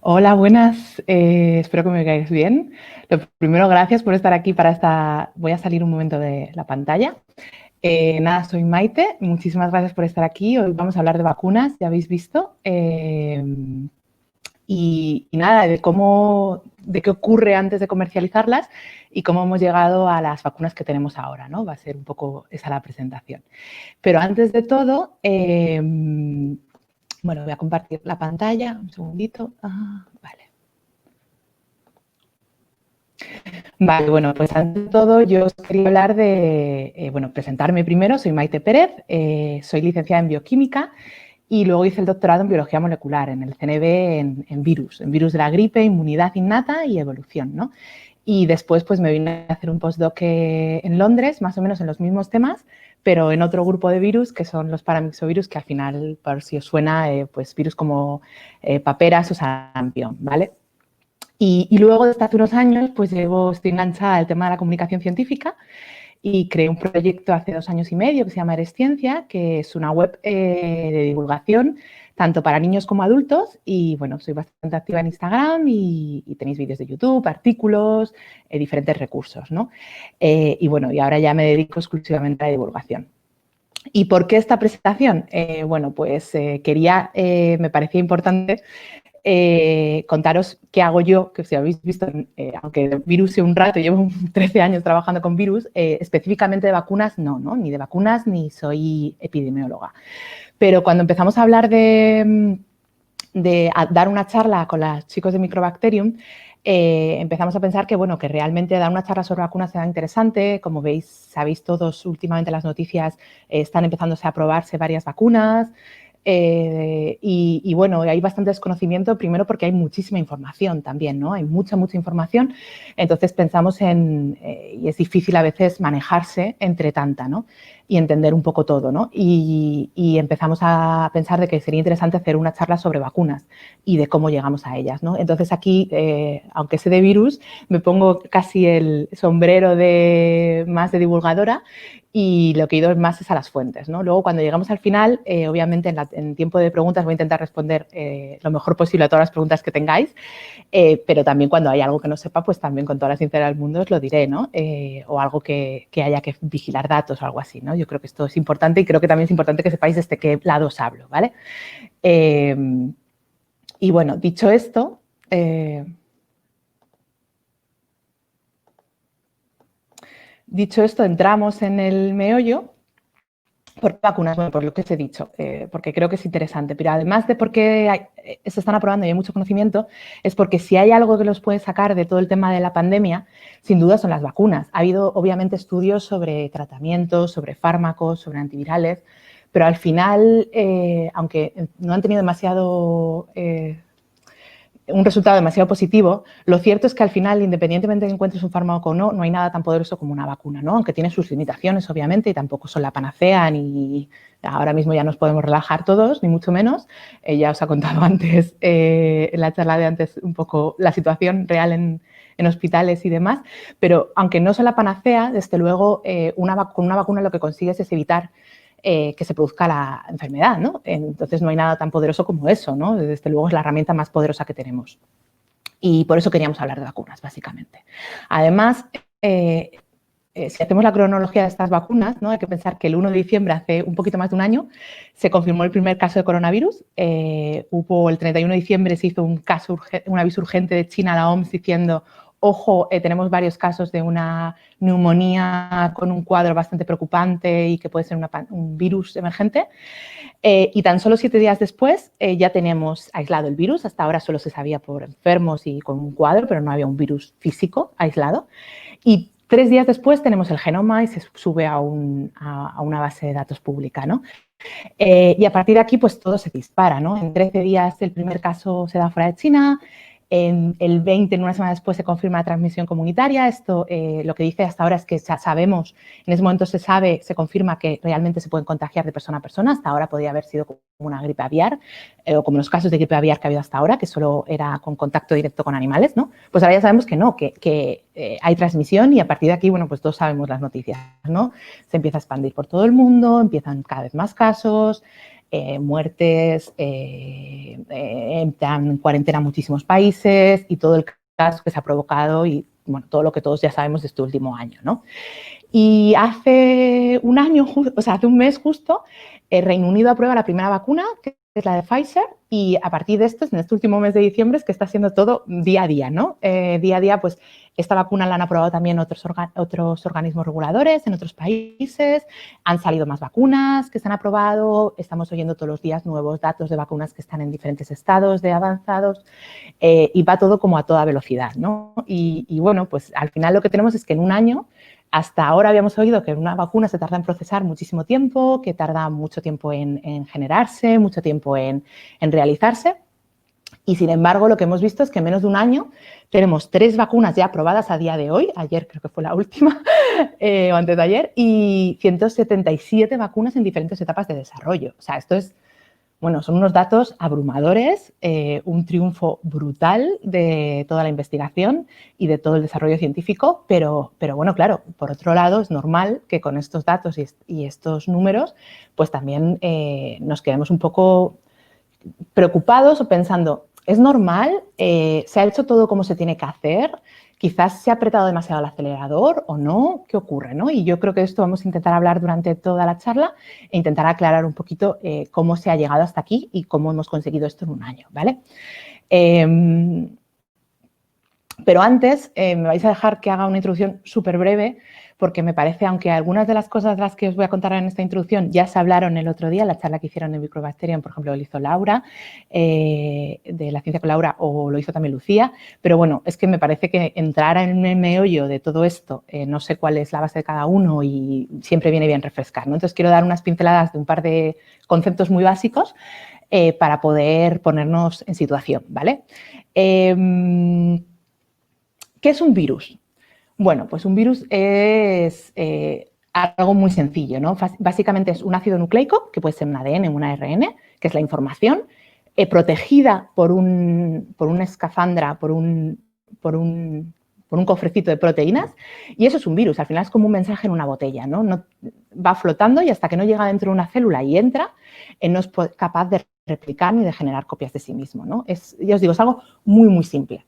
Hola, buenas. Espero que me oigáis bien. Lo primero, gracias por estar aquí para esta... Voy a salir un momento de la pantalla. Nada, soy Maite. Muchísimas gracias por estar aquí. Hoy vamos a hablar de vacunas, ya habéis visto. Y nada, de qué ocurre antes de comercializarlas y cómo hemos llegado a las vacunas que tenemos ahora, ¿no? Va a ser un poco esa la presentación. Pero antes de todo, bueno, voy a compartir la pantalla, un segundito. Vale. Vale, bueno, pues ante todo yo os quería hablar de, bueno, presentarme primero, soy Maite Pérez, soy licenciada en bioquímica y luego hice el doctorado en biología molecular en el CNV en virus de la gripe, inmunidad innata y evolución, ¿no? Y después pues me vine a hacer un postdoc en Londres, más o menos en los mismos temas, pero en otro grupo de virus que son los paramyxovirus, que al final, por si os suena, pues virus como paperas o sarampión, ¿vale? Y luego, desde hace unos años, pues estoy enganchada al tema de la comunicación científica y creé un proyecto hace 2 años y medio que se llama Eresciencia, que es una web de divulgación tanto para niños como adultos y, bueno, soy bastante activa en Instagram y tenéis vídeos de YouTube, artículos, diferentes recursos, ¿no? Y, bueno, y ahora ya me dedico exclusivamente a la divulgación. ¿Y por qué esta presentación? Bueno, pues me parecía importante contaros qué hago yo, que si habéis visto, aunque virus sea un rato, llevo 13 años trabajando con virus, específicamente de vacunas no, ni de vacunas ni soy epidemióloga. Pero cuando empezamos a hablar de dar una charla con los chicos de Microbacterium, empezamos a pensar que, bueno, que realmente dar una charla sobre vacunas era interesante. Como veis, sabéis todos, últimamente las noticias están empezándose a probarse varias vacunas. Y bueno, hay bastante desconocimiento, primero porque hay muchísima información también, ¿no? Hay mucha información, entonces pensamos y es difícil a veces manejarse entre tanta, ¿no? Y entender un poco todo, ¿no? Y empezamos a pensar de que sería interesante hacer una charla sobre vacunas y de cómo llegamos a ellas, ¿no? Entonces aquí, aunque sé de virus, me pongo casi el sombrero más de divulgadora y lo que he ido más es a las fuentes, ¿no? Luego, cuando llegamos al final, obviamente en tiempo de preguntas voy a intentar responder lo mejor posible a todas las preguntas que tengáis, pero también cuando hay algo que no sepa, pues también con toda la sinceridad del mundo os lo diré, ¿no? O algo que haya que vigilar datos o algo así, ¿no? Yo creo que esto es importante y creo que también es importante que sepáis desde qué lado os hablo, ¿vale? Y bueno, dicho esto... Dicho esto, entramos en el meollo. ¿Por qué vacunas? Bueno, por lo que os he dicho, porque creo que es interesante, pero además de por qué se están aprobando y hay mucho conocimiento, es porque si hay algo que los puede sacar de todo el tema de la pandemia, sin duda son las vacunas. Ha habido, obviamente, estudios sobre tratamientos, sobre fármacos, sobre antivirales, pero al final, aunque no han tenido un resultado demasiado positivo, lo cierto es que al final, independientemente de que encuentres un fármaco o no, no hay nada tan poderoso como una vacuna, ¿no? Aunque tiene sus limitaciones, obviamente, y tampoco son la panacea, ni ahora mismo ya nos podemos relajar todos, ni mucho menos. Ya os ha contado antes, en la charla de antes, un poco la situación real en hospitales y demás, pero aunque no son la panacea, desde luego, con una vacuna lo que consigues es evitar que se produzca la enfermedad, ¿no? Entonces no hay nada tan poderoso como eso, ¿no? Desde luego es la herramienta más poderosa que tenemos. Y por eso queríamos hablar de vacunas, básicamente. Además, si hacemos la cronología de estas vacunas, ¿no? Hay que pensar que el 1 de diciembre, hace un poquito más de un año, se confirmó el primer caso de coronavirus. El 31 de diciembre se hizo un aviso urgente de China a la OMS diciendo: ojo, tenemos varios casos de una neumonía con un cuadro bastante preocupante y que puede ser un virus emergente. Y tan solo 7 días después ya tenemos aislado el virus. Hasta ahora solo se sabía por enfermos y con un cuadro, pero no había un virus físico aislado. Y 3 días después tenemos el genoma y se sube a una base de datos pública, ¿no? Y a partir de aquí, pues todo se dispara, ¿no? En 13 días el primer caso se da fuera de China. En el 20, en una semana después, se confirma la transmisión comunitaria. Esto lo que dice hasta ahora es que ya sabemos, en ese momento se confirma que realmente se pueden contagiar de persona a persona. Hasta ahora podía haber sido como una gripe aviar, o como los casos de gripe aviar que ha habido hasta ahora, que solo era con contacto directo con animales, ¿no? Pues ahora ya sabemos que no, que hay transmisión y a partir de aquí, bueno, pues todos sabemos las noticias, ¿no? Se empieza a expandir por todo el mundo, empiezan cada vez más casos. muertes, en cuarentena muchísimos países y todo el caos que se ha provocado y bueno, todo lo que todos ya sabemos de este último año, ¿no? Y hace un año, o sea, hace un mes justo, el Reino Unido aprueba la primera vacuna, que es la de Pfizer, y a partir de esto, en este último mes de diciembre, es que está siendo todo día a día, ¿no? Día a día, pues, esta vacuna la han aprobado también otros organismos reguladores en otros países, han salido más vacunas que se han aprobado, estamos oyendo todos los días nuevos datos de vacunas que están en diferentes estados de avanzados, y va todo como a toda velocidad, ¿no? Y bueno, pues al final lo que tenemos es que en un año, hasta ahora habíamos oído que una vacuna se tarda en procesar muchísimo tiempo, que tarda mucho tiempo en generarse, mucho tiempo en realizarse. Y, sin embargo, lo que hemos visto es que en menos de un año tenemos 3 vacunas ya aprobadas a día de hoy, ayer creo que fue la última, o antes de ayer, y 177 vacunas en diferentes etapas de desarrollo. O sea, esto es, bueno, son unos datos abrumadores, un triunfo brutal de toda la investigación y de todo el desarrollo científico, pero bueno, claro, por otro lado, es normal que con estos datos y estos números, pues también nos quedemos un poco preocupados o pensando, ¿es normal? ¿Se ha hecho todo como se tiene que hacer? ¿Quizás se ha apretado demasiado el acelerador o no? ¿Qué ocurre, no? Y yo creo que de esto vamos a intentar hablar durante toda la charla e intentar aclarar un poquito cómo se ha llegado hasta aquí y cómo hemos conseguido esto en un año, ¿vale? Pero antes me vais a dejar que haga una introducción súper breve porque me parece, aunque algunas de las cosas de las que os voy a contar en esta introducción ya se hablaron el otro día, en la charla que hicieron de Microbacterium, por ejemplo, lo hizo Laura, de La Ciencia con Laura, o lo hizo también Lucía, pero bueno, es que me parece que entrar en el meollo de todo esto, no sé cuál es la base de cada uno y siempre viene bien refrescar, ¿no? Entonces quiero dar unas pinceladas de un par de conceptos muy básicos para poder ponernos en situación, ¿vale? ¿Qué es un virus? Bueno, pues un virus es algo muy sencillo, ¿no? Básicamente es un ácido nucleico, que puede ser un ADN, un ARN, que es la información, protegida por una escafandra, por un cofrecito de proteínas, y eso es un virus. Al final es como un mensaje en una botella, ¿no? Va flotando y hasta que no llega dentro de una célula y entra, no es capaz de replicar ni de generar copias de sí mismo, ¿no? Ya os digo, es algo muy, muy simple.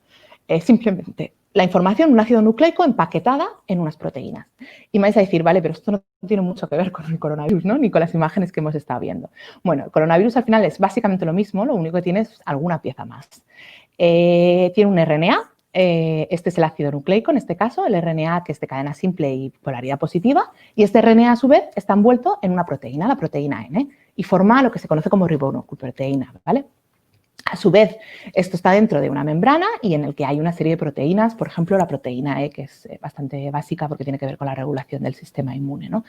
Simplemente la información, un ácido nucleico empaquetada en unas proteínas. Y me vais a decir, vale, pero esto no tiene mucho que ver con el coronavirus, ¿no? Ni con las imágenes que hemos estado viendo. Bueno, el coronavirus al final es básicamente lo mismo, lo único que tiene es alguna pieza más. Tiene un RNA, este es el ácido nucleico, en este caso, el RNA que es de cadena simple y polaridad positiva, y este RNA a su vez está envuelto en una proteína, la proteína N, y forma lo que se conoce como ribonucleoproteína, ¿vale? A su vez, esto está dentro de una membrana y en el que hay una serie de proteínas, por ejemplo, la proteína E, que es bastante básica porque tiene que ver con la regulación del sistema inmune, ¿no?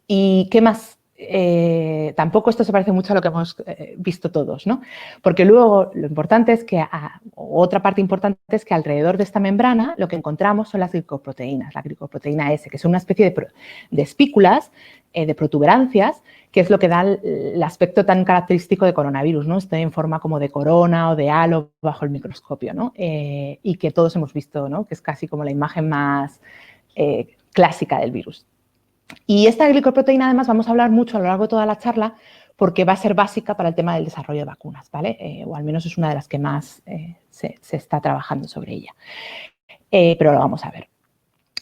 ¿Y qué más? Tampoco esto se parece mucho a lo que hemos visto todos, ¿no? Porque luego lo importante es que, otra parte importante es que alrededor de esta membrana lo que encontramos son las glicoproteínas, la glicoproteína S, que son una especie de espículas, de protuberancias, que es lo que da el aspecto tan característico de coronavirus, ¿no? Está en forma como de corona o de halo bajo el microscopio, ¿no? Y que todos hemos visto, ¿no? Que es casi como la imagen más clásica del virus. Y esta glicoproteína, además, vamos a hablar mucho a lo largo de toda la charla porque va a ser básica para el tema del desarrollo de vacunas, ¿vale? O al menos es una de las que más se está trabajando sobre ella. Pero lo vamos a ver.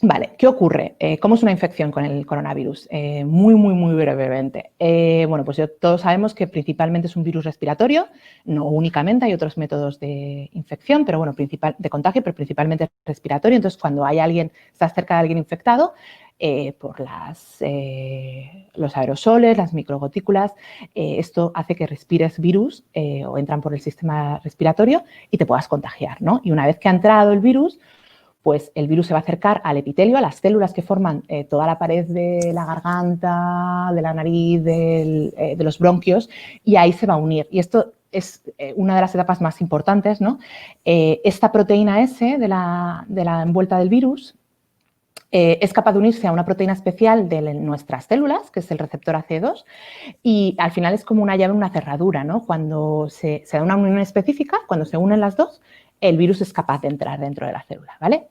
Vale, ¿qué ocurre? ¿Cómo es una infección con el coronavirus? Muy, muy, muy brevemente. Bueno, pues todos sabemos que principalmente es un virus respiratorio, no únicamente, hay otros métodos de infección, pero bueno, de contagio, pero principalmente respiratorio. Entonces, cuando hay alguien, estás cerca de alguien infectado, por los aerosoles, las microgotículas, esto hace que respires virus o entran por el sistema respiratorio y te puedas contagiar, ¿no? Y una vez que ha entrado el virus, pues el virus se va a acercar al epitelio, a las células que forman toda la pared de la garganta, de la nariz, de los bronquios, y ahí se va a unir. Y esto es una de las etapas más importantes, ¿no? Esta proteína S de la envuelta del virus es capaz de unirse a una proteína especial de nuestras células, que es el receptor AC2, y al final es como una llave, una cerradura, ¿no? Cuando se da una unión específica, cuando se unen las dos, el virus es capaz de entrar dentro de la célula, ¿vale?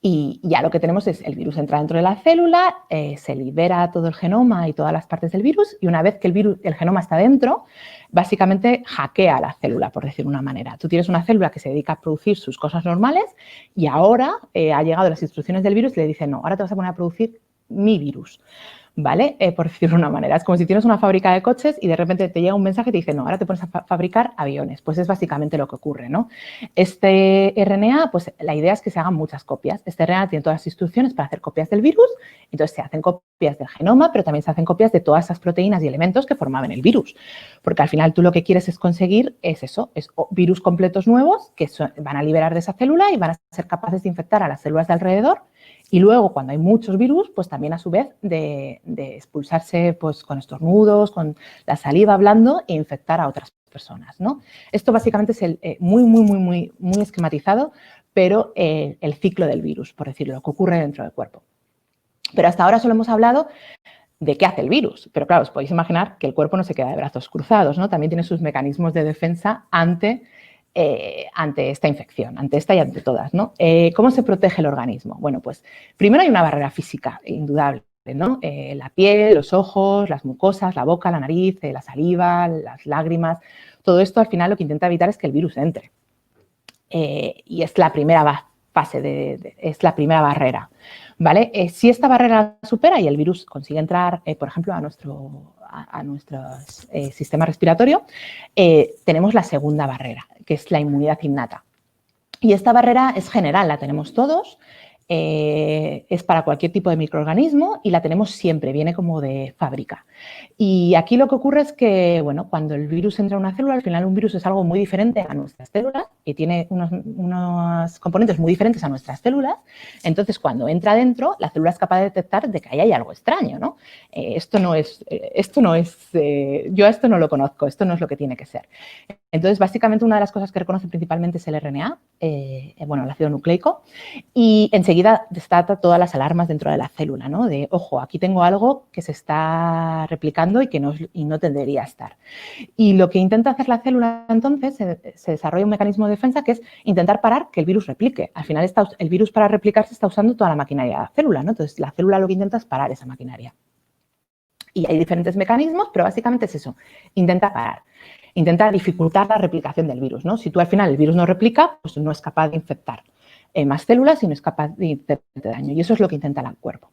Y ya lo que tenemos es el virus entra dentro de la célula, se libera todo el genoma y todas las partes del virus, y una vez que el genoma está dentro, básicamente hackea la célula, por decir una manera. Tú tienes una célula que se dedica a producir sus cosas normales y ahora ha llegado las instrucciones del virus y le dice, no, ahora te vas a poner a producir mi virus. ¿Vale? Por decirlo de una manera. Es como si tienes una fábrica de coches y de repente te llega un mensaje y te dice, no, ahora te pones a fabricar aviones. Pues es básicamente lo que ocurre, ¿no? Este RNA, pues la idea es que se hagan muchas copias. Este RNA tiene todas las instrucciones para hacer copias del virus, entonces se hacen copias del genoma, pero también se hacen copias de todas esas proteínas y elementos que formaban el virus. Porque al final tú lo que quieres es conseguir virus completos nuevos que van a liberar de esa célula y van a ser capaces de infectar a las células de alrededor. Y luego, cuando hay muchos virus, pues también a su vez de expulsarse pues, con estornudos, con la saliva hablando e infectar a otras personas, ¿no? Esto básicamente es muy esquematizado, pero el ciclo del virus, por decirlo, lo que ocurre dentro del cuerpo. Pero hasta ahora solo hemos hablado de qué hace el virus. Pero claro, os podéis imaginar que el cuerpo no se queda de brazos cruzados, ¿no? También tiene sus mecanismos de defensa ante esta infección, ante esta y ante todas, ¿no? ¿Cómo se protege el organismo? Bueno, pues primero hay una barrera física indudable, ¿no? La piel, los ojos, las mucosas, la boca, la nariz, la saliva, las lágrimas, todo esto al final lo que intenta evitar es que el virus entre. Y es la primera fase, es la primera barrera, ¿vale? Si esta barrera la supera y el virus consigue entrar, por ejemplo, a nuestro sistema respiratorio, tenemos la segunda barrera, que es la inmunidad innata. Y esta barrera es general, la tenemos todos, es para cualquier tipo de microorganismo y la tenemos siempre, viene como de fábrica. Y aquí lo que ocurre es que, bueno, cuando el virus entra a una célula, al final un virus es algo muy diferente a nuestras células y tiene unos componentes muy diferentes a nuestras células. Entonces, cuando entra dentro, la célula es capaz de detectar de que ahí hay algo extraño, ¿no? Yo esto no lo conozco, esto no es lo que tiene que ser. Entonces, básicamente, una de las cosas que reconoce principalmente es el RNA, el ácido nucleico, y enseguida destata todas las alarmas dentro de la célula, ¿no? De, ojo, aquí tengo algo que se está replicando y no debería estar. Y lo que intenta hacer la célula, entonces, se desarrolla un mecanismo de defensa que es intentar parar que el virus replique. Al final, el virus para replicarse está usando toda la maquinaria de la célula, ¿no? Entonces, la célula lo que intenta es parar esa maquinaria. Y hay diferentes mecanismos, pero básicamente es eso, intenta parar. Intenta dificultar la replicación del virus, ¿no? Si tú al final el virus no replica, pues no es capaz de infectar más células y no es capaz de hacerte daño. Y eso es lo que intenta el cuerpo.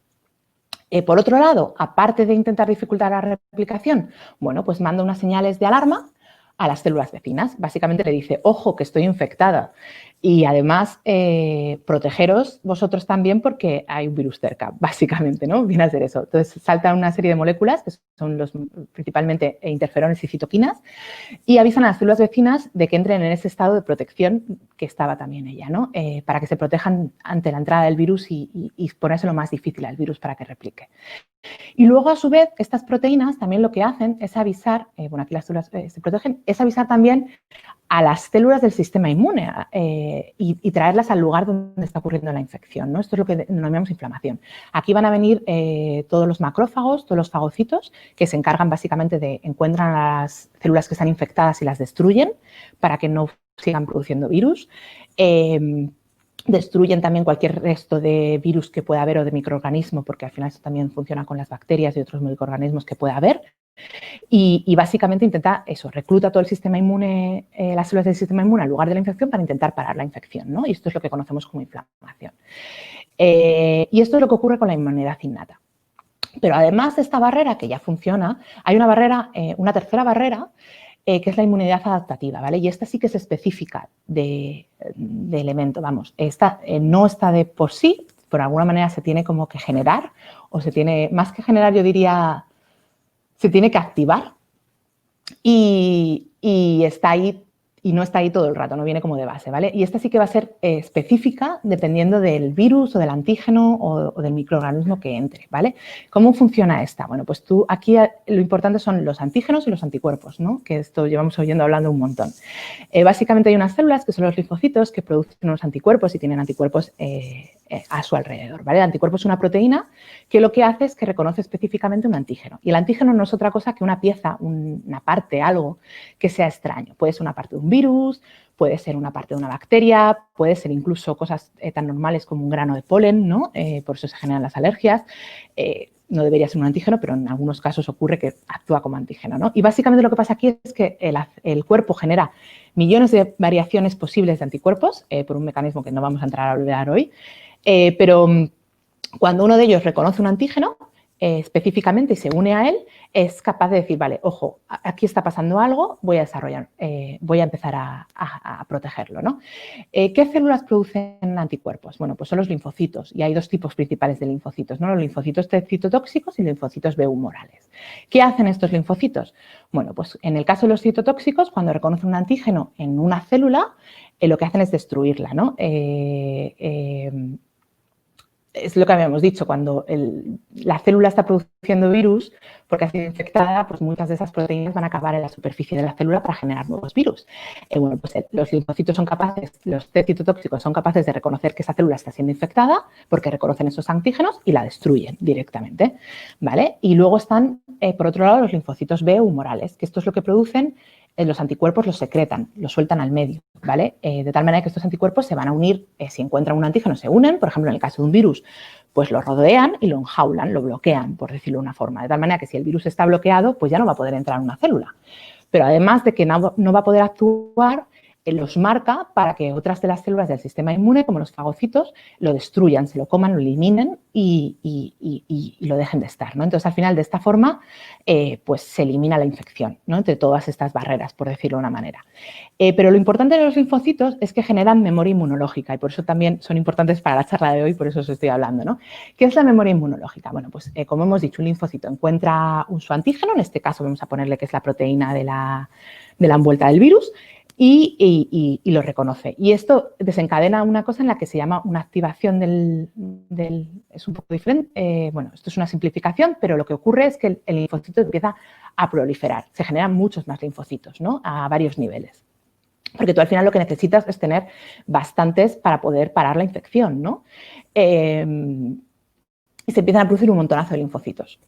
Por otro lado, aparte de intentar dificultar la replicación, bueno, pues manda unas señales de alarma a las células vecinas. Básicamente le dice, ojo, que estoy infectada. Y además, protegeros vosotros también porque hay un virus cerca, básicamente, ¿no? Viene a ser eso. Entonces, saltan una serie de moléculas, que son principalmente interferones y citoquinas, y avisan a las células vecinas de que entren en ese estado de protección que estaba también ella, ¿no? Para que se protejan ante la entrada del virus y ponérselo más difícil al virus para que replique. Y luego, a su vez, estas proteínas también lo que hacen es avisar, aquí las células se protegen, es avisar también a las células del sistema inmune y traerlas al lugar donde está ocurriendo la infección, ¿no? Esto es lo que denominamos inflamación. Aquí van a venir todos los macrófagos, todos los fagocitos, que se encargan básicamente encuentran a las células que están infectadas y las destruyen para que no sigan produciendo virus. Destruyen también cualquier resto de virus que pueda haber o de microorganismo, porque al final esto también funciona con las bacterias y otros microorganismos que pueda haber. Y básicamente intenta eso, recluta todo el sistema inmune, las células del sistema inmune al lugar de la infección para intentar parar la infección, ¿no? Y esto es lo que conocemos como inflamación. Y esto es lo que ocurre con la inmunidad innata. Pero además de esta barrera que ya funciona, hay una tercera barrera que es la inmunidad adaptativa, ¿vale? Y esta sí que es específica de elemento, vamos. Esta no está de por sí, por alguna manera se tiene como que generar, o se tiene, más que generar, yo diría, se tiene que activar y está ahí y no está ahí todo el rato, no viene como de base, ¿vale? Y esta sí que va a ser específica dependiendo del virus o del antígeno o del microorganismo que entre, ¿vale? ¿Cómo funciona esta? Bueno, pues aquí lo importante son los antígenos y los anticuerpos, ¿no? Que esto llevamos hablando un montón. Básicamente hay unas células que son los linfocitos que producen unos anticuerpos y tienen anticuerpos a su alrededor, ¿vale? El anticuerpo es una proteína que lo que hace es que reconoce específicamente un antígeno. Y el antígeno no es otra cosa que una pieza, una parte, algo que sea extraño. Puede ser una parte de un virus, puede ser una parte de una bacteria, puede ser incluso cosas tan normales como un grano de polen, ¿no? Por eso se generan las alergias. No debería ser un antígeno, pero en algunos casos ocurre que actúa como antígeno, ¿no? Y básicamente lo que pasa aquí es que el cuerpo genera millones de variaciones posibles de anticuerpos por un mecanismo que no vamos a entrar a hablar hoy, pero cuando uno de ellos reconoce un antígeno específicamente y se une a él, es capaz de decir, vale, ojo, aquí está pasando algo, voy a desarrollar, voy a empezar a protegerlo, ¿no? ¿Qué células producen anticuerpos? Bueno, pues son los linfocitos y hay dos tipos principales de linfocitos, ¿no? Los linfocitos T citotóxicos y linfocitos B humorales. ¿Qué hacen estos linfocitos? Bueno, pues en el caso de los citotóxicos, cuando reconocen un antígeno en una célula, lo que hacen es destruirla, ¿no? Es lo que habíamos dicho, cuando la célula está produciendo virus, porque ha sido infectada, pues muchas de esas proteínas van a acabar en la superficie de la célula para generar nuevos virus. Bueno, pues los linfocitos son capaces, los T citotóxicos son capaces de reconocer que esa célula está siendo infectada porque reconocen esos antígenos y la destruyen directamente, ¿vale? Y luego están, por otro lado, los linfocitos B humorales, que esto es lo que producen los anticuerpos, los secretan, los sueltan al medio, ¿vale? De tal manera que estos anticuerpos se van a unir, si encuentran un antígeno se unen, por ejemplo, en el caso de un virus, pues lo rodean y lo enjaulan, lo bloquean, por decirlo de una forma, de tal manera que si el virus está bloqueado, pues ya no va a poder entrar en una célula. Pero además de que no va a poder actuar, los marca para que otras de las células del sistema inmune, como los fagocitos, lo destruyan, se lo coman, lo eliminen y lo dejen de estar, ¿no? Entonces, al final, de esta forma, pues se elimina la infección, ¿no? Entre todas estas barreras, por decirlo de una manera. Pero lo importante de los linfocitos es que generan memoria inmunológica y por eso también son importantes para la charla de hoy, por eso os estoy hablando, ¿no? ¿Qué es la memoria inmunológica? Bueno, pues como hemos dicho, un linfocito encuentra su antígeno, en este caso vamos a ponerle que es la proteína de la envuelta del virus, y lo reconoce. Y esto desencadena una cosa en la que se llama una activación es un poco diferente, bueno, esto es una simplificación, pero lo que ocurre es que el linfocito empieza a proliferar. Se generan muchos más linfocitos, ¿no? A varios niveles. Porque tú al final lo que necesitas es tener bastantes para poder parar la infección, ¿no? Y se empiezan a producir un montonazo de linfocitos.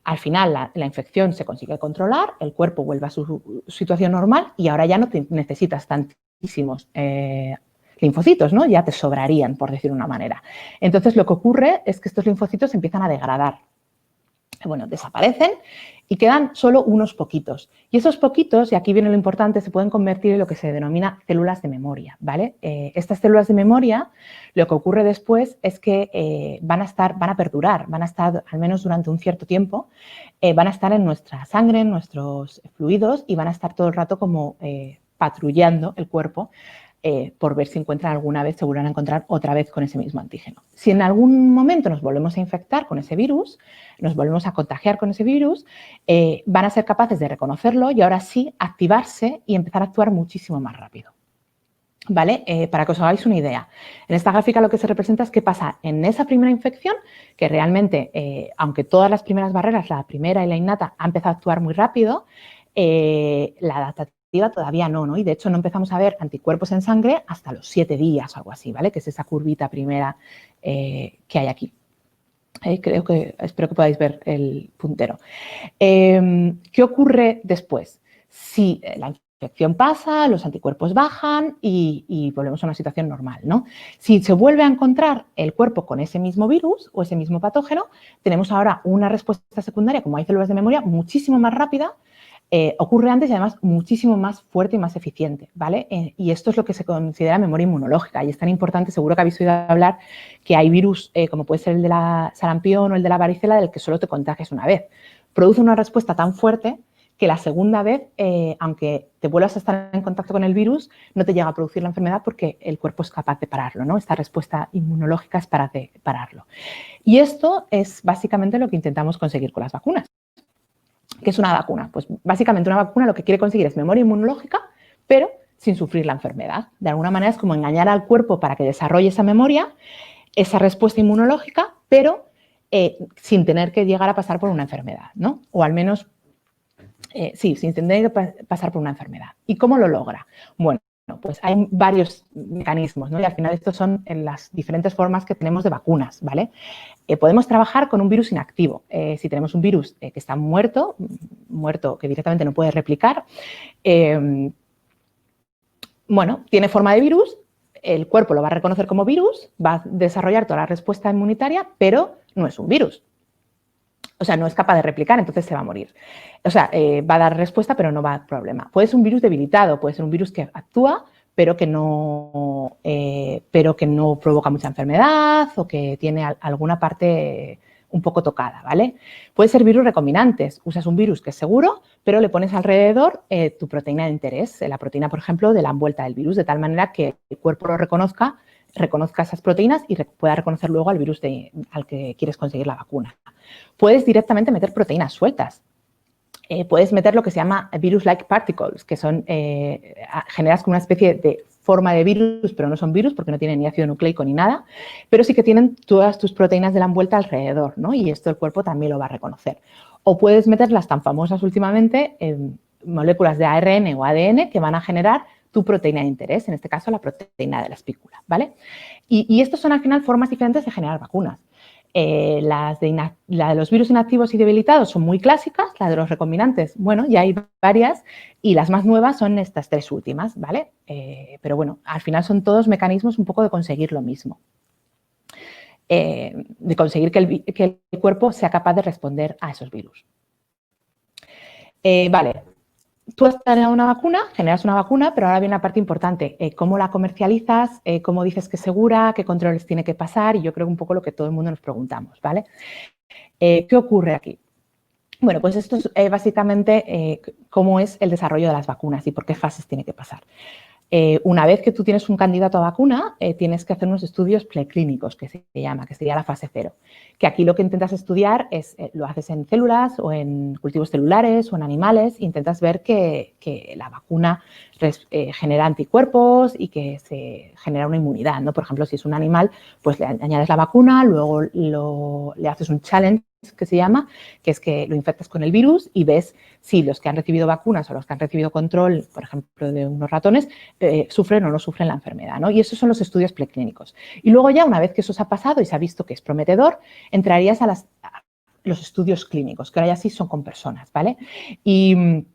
Al final la infección se consigue controlar, el cuerpo vuelve a su situación normal y ahora ya no necesitas tantísimos linfocitos, ¿no? Ya te sobrarían, por decirlo de una manera. Entonces, lo que ocurre es que estos linfocitos empiezan a degradar. Bueno, desaparecen y quedan solo unos poquitos. Y esos poquitos, y aquí viene lo importante, se pueden convertir en lo que se denomina células de memoria, ¿vale? Estas células de memoria, lo que ocurre después es que van a perdurar, van a estar al menos durante un cierto tiempo, van a estar en nuestra sangre, en nuestros fluidos y van a estar todo el rato como patrullando el cuerpo por ver si encuentran alguna vez, se vuelven a encontrar otra vez con ese mismo antígeno. Si en algún momento nos volvemos a infectar con ese virus, nos volvemos a contagiar con ese virus, van a ser capaces de reconocerlo y ahora sí activarse y empezar a actuar muchísimo más rápido. ¿Vale? Para que os hagáis una idea. En esta gráfica lo que se representa es qué pasa en esa primera infección, que realmente, aunque todas las primeras barreras, la primera y la innata, ha empezado a actuar muy rápido, la adaptativa todavía no, y de hecho no empezamos a ver anticuerpos en sangre hasta los 7 días o algo así, ¿vale? Que es esa curvita primera que hay aquí. Espero que podáis ver el puntero. ¿Qué ocurre después? Si la infección pasa, los anticuerpos bajan y volvemos a una situación normal, ¿no? Si se vuelve a encontrar el cuerpo con ese mismo virus o ese mismo patógeno, tenemos ahora una respuesta secundaria, como hay células de memoria, muchísimo más rápida, ocurre antes y además muchísimo más fuerte y más eficiente, ¿vale? Y esto es lo que se considera memoria inmunológica y es tan importante, seguro que habéis oído hablar, que hay virus como puede ser el de la sarampión o el de la varicela del que solo te contagias una vez. Produce una respuesta tan fuerte que la segunda vez, aunque te vuelvas a estar en contacto con el virus, no te llega a producir la enfermedad porque el cuerpo es capaz de pararlo, ¿no? Esta respuesta inmunológica es para pararlo. Y esto es básicamente lo que intentamos conseguir con las vacunas. ¿Qué es una vacuna? Pues básicamente una vacuna lo que quiere conseguir es memoria inmunológica, pero sin sufrir la enfermedad. De alguna manera es como engañar al cuerpo para que desarrolle esa memoria, esa respuesta inmunológica, pero sin tener que llegar a pasar por una enfermedad, ¿no? O al menos, sí, sin tener que pasar por una enfermedad. ¿Y cómo lo logra? Bueno, pues hay varios mecanismos, ¿no? Y al final estos son las diferentes formas que tenemos de vacunas, ¿vale? Podemos trabajar con un virus inactivo. Si tenemos un virus que está muerto, que directamente no puede replicar, bueno, tiene forma de virus, el cuerpo lo va a reconocer como virus, va a desarrollar toda la respuesta inmunitaria, pero no es un virus. O sea, no es capaz de replicar, entonces se va a morir. O sea, va a dar respuesta, pero no va a dar problema. Puede ser un virus debilitado, puede ser un virus que actúa, pero que no provoca mucha enfermedad o que tiene alguna parte un poco tocada, ¿vale? Puede ser virus recombinantes. Usas un virus que es seguro, pero le pones alrededor tu proteína de interés, la proteína, por ejemplo, de la envuelta del virus, de tal manera que el cuerpo lo reconozca esas proteínas y pueda reconocer luego al virus al que quieres conseguir la vacuna. Puedes directamente meter proteínas sueltas. Puedes meter lo que se llama virus-like particles, que son, generas como una especie de forma de virus, pero no son virus porque no tienen ni ácido nucleico ni nada, pero sí que tienen todas tus proteínas de la envuelta alrededor, ¿no? Y esto el cuerpo también lo va a reconocer. O puedes meter las tan famosas últimamente moléculas de ARN o ADN que van a generar tu proteína de interés, en este caso la proteína de la espícula, ¿vale? Y estas son al final formas diferentes de generar vacunas. La de los virus inactivos y debilitados son muy clásicas, la de los recombinantes, bueno, ya hay varias y las más nuevas son estas tres últimas, ¿vale? Pero bueno, al final son todos mecanismos un poco de conseguir lo mismo. De conseguir que el cuerpo sea capaz de responder a esos virus. Vale, tú has generado una vacuna, generas una vacuna, pero ahora viene la parte importante, cómo la comercializas, cómo dices que es segura, qué controles tiene que pasar, y yo creo un poco lo que todo el mundo nos preguntamos, ¿vale? ¿Qué ocurre aquí? Bueno, pues esto es básicamente cómo es el desarrollo de las vacunas y por qué fases tiene que pasar. Una vez que tú tienes un candidato a vacuna, tienes que hacer unos estudios preclínicos, que se llama, que sería la fase 0. Que aquí lo que intentas estudiar es, lo haces en células o en cultivos celulares o en animales, e intentas ver que la vacuna genera anticuerpos y que se genera una inmunidad, ¿no? Por ejemplo, si es un animal, pues le añades la vacuna, luego le haces un challenge, que se llama, que es que lo infectas con el virus y ves si los que han recibido vacunas o los que han recibido control, por ejemplo, de unos ratones, sufren o no sufren la enfermedad, ¿no? Y esos son los estudios preclínicos. Y luego ya, una vez que eso se ha pasado y se ha visto que es prometedor, entrarías a los estudios clínicos, que ahora ya sí son con personas, ¿vale? Y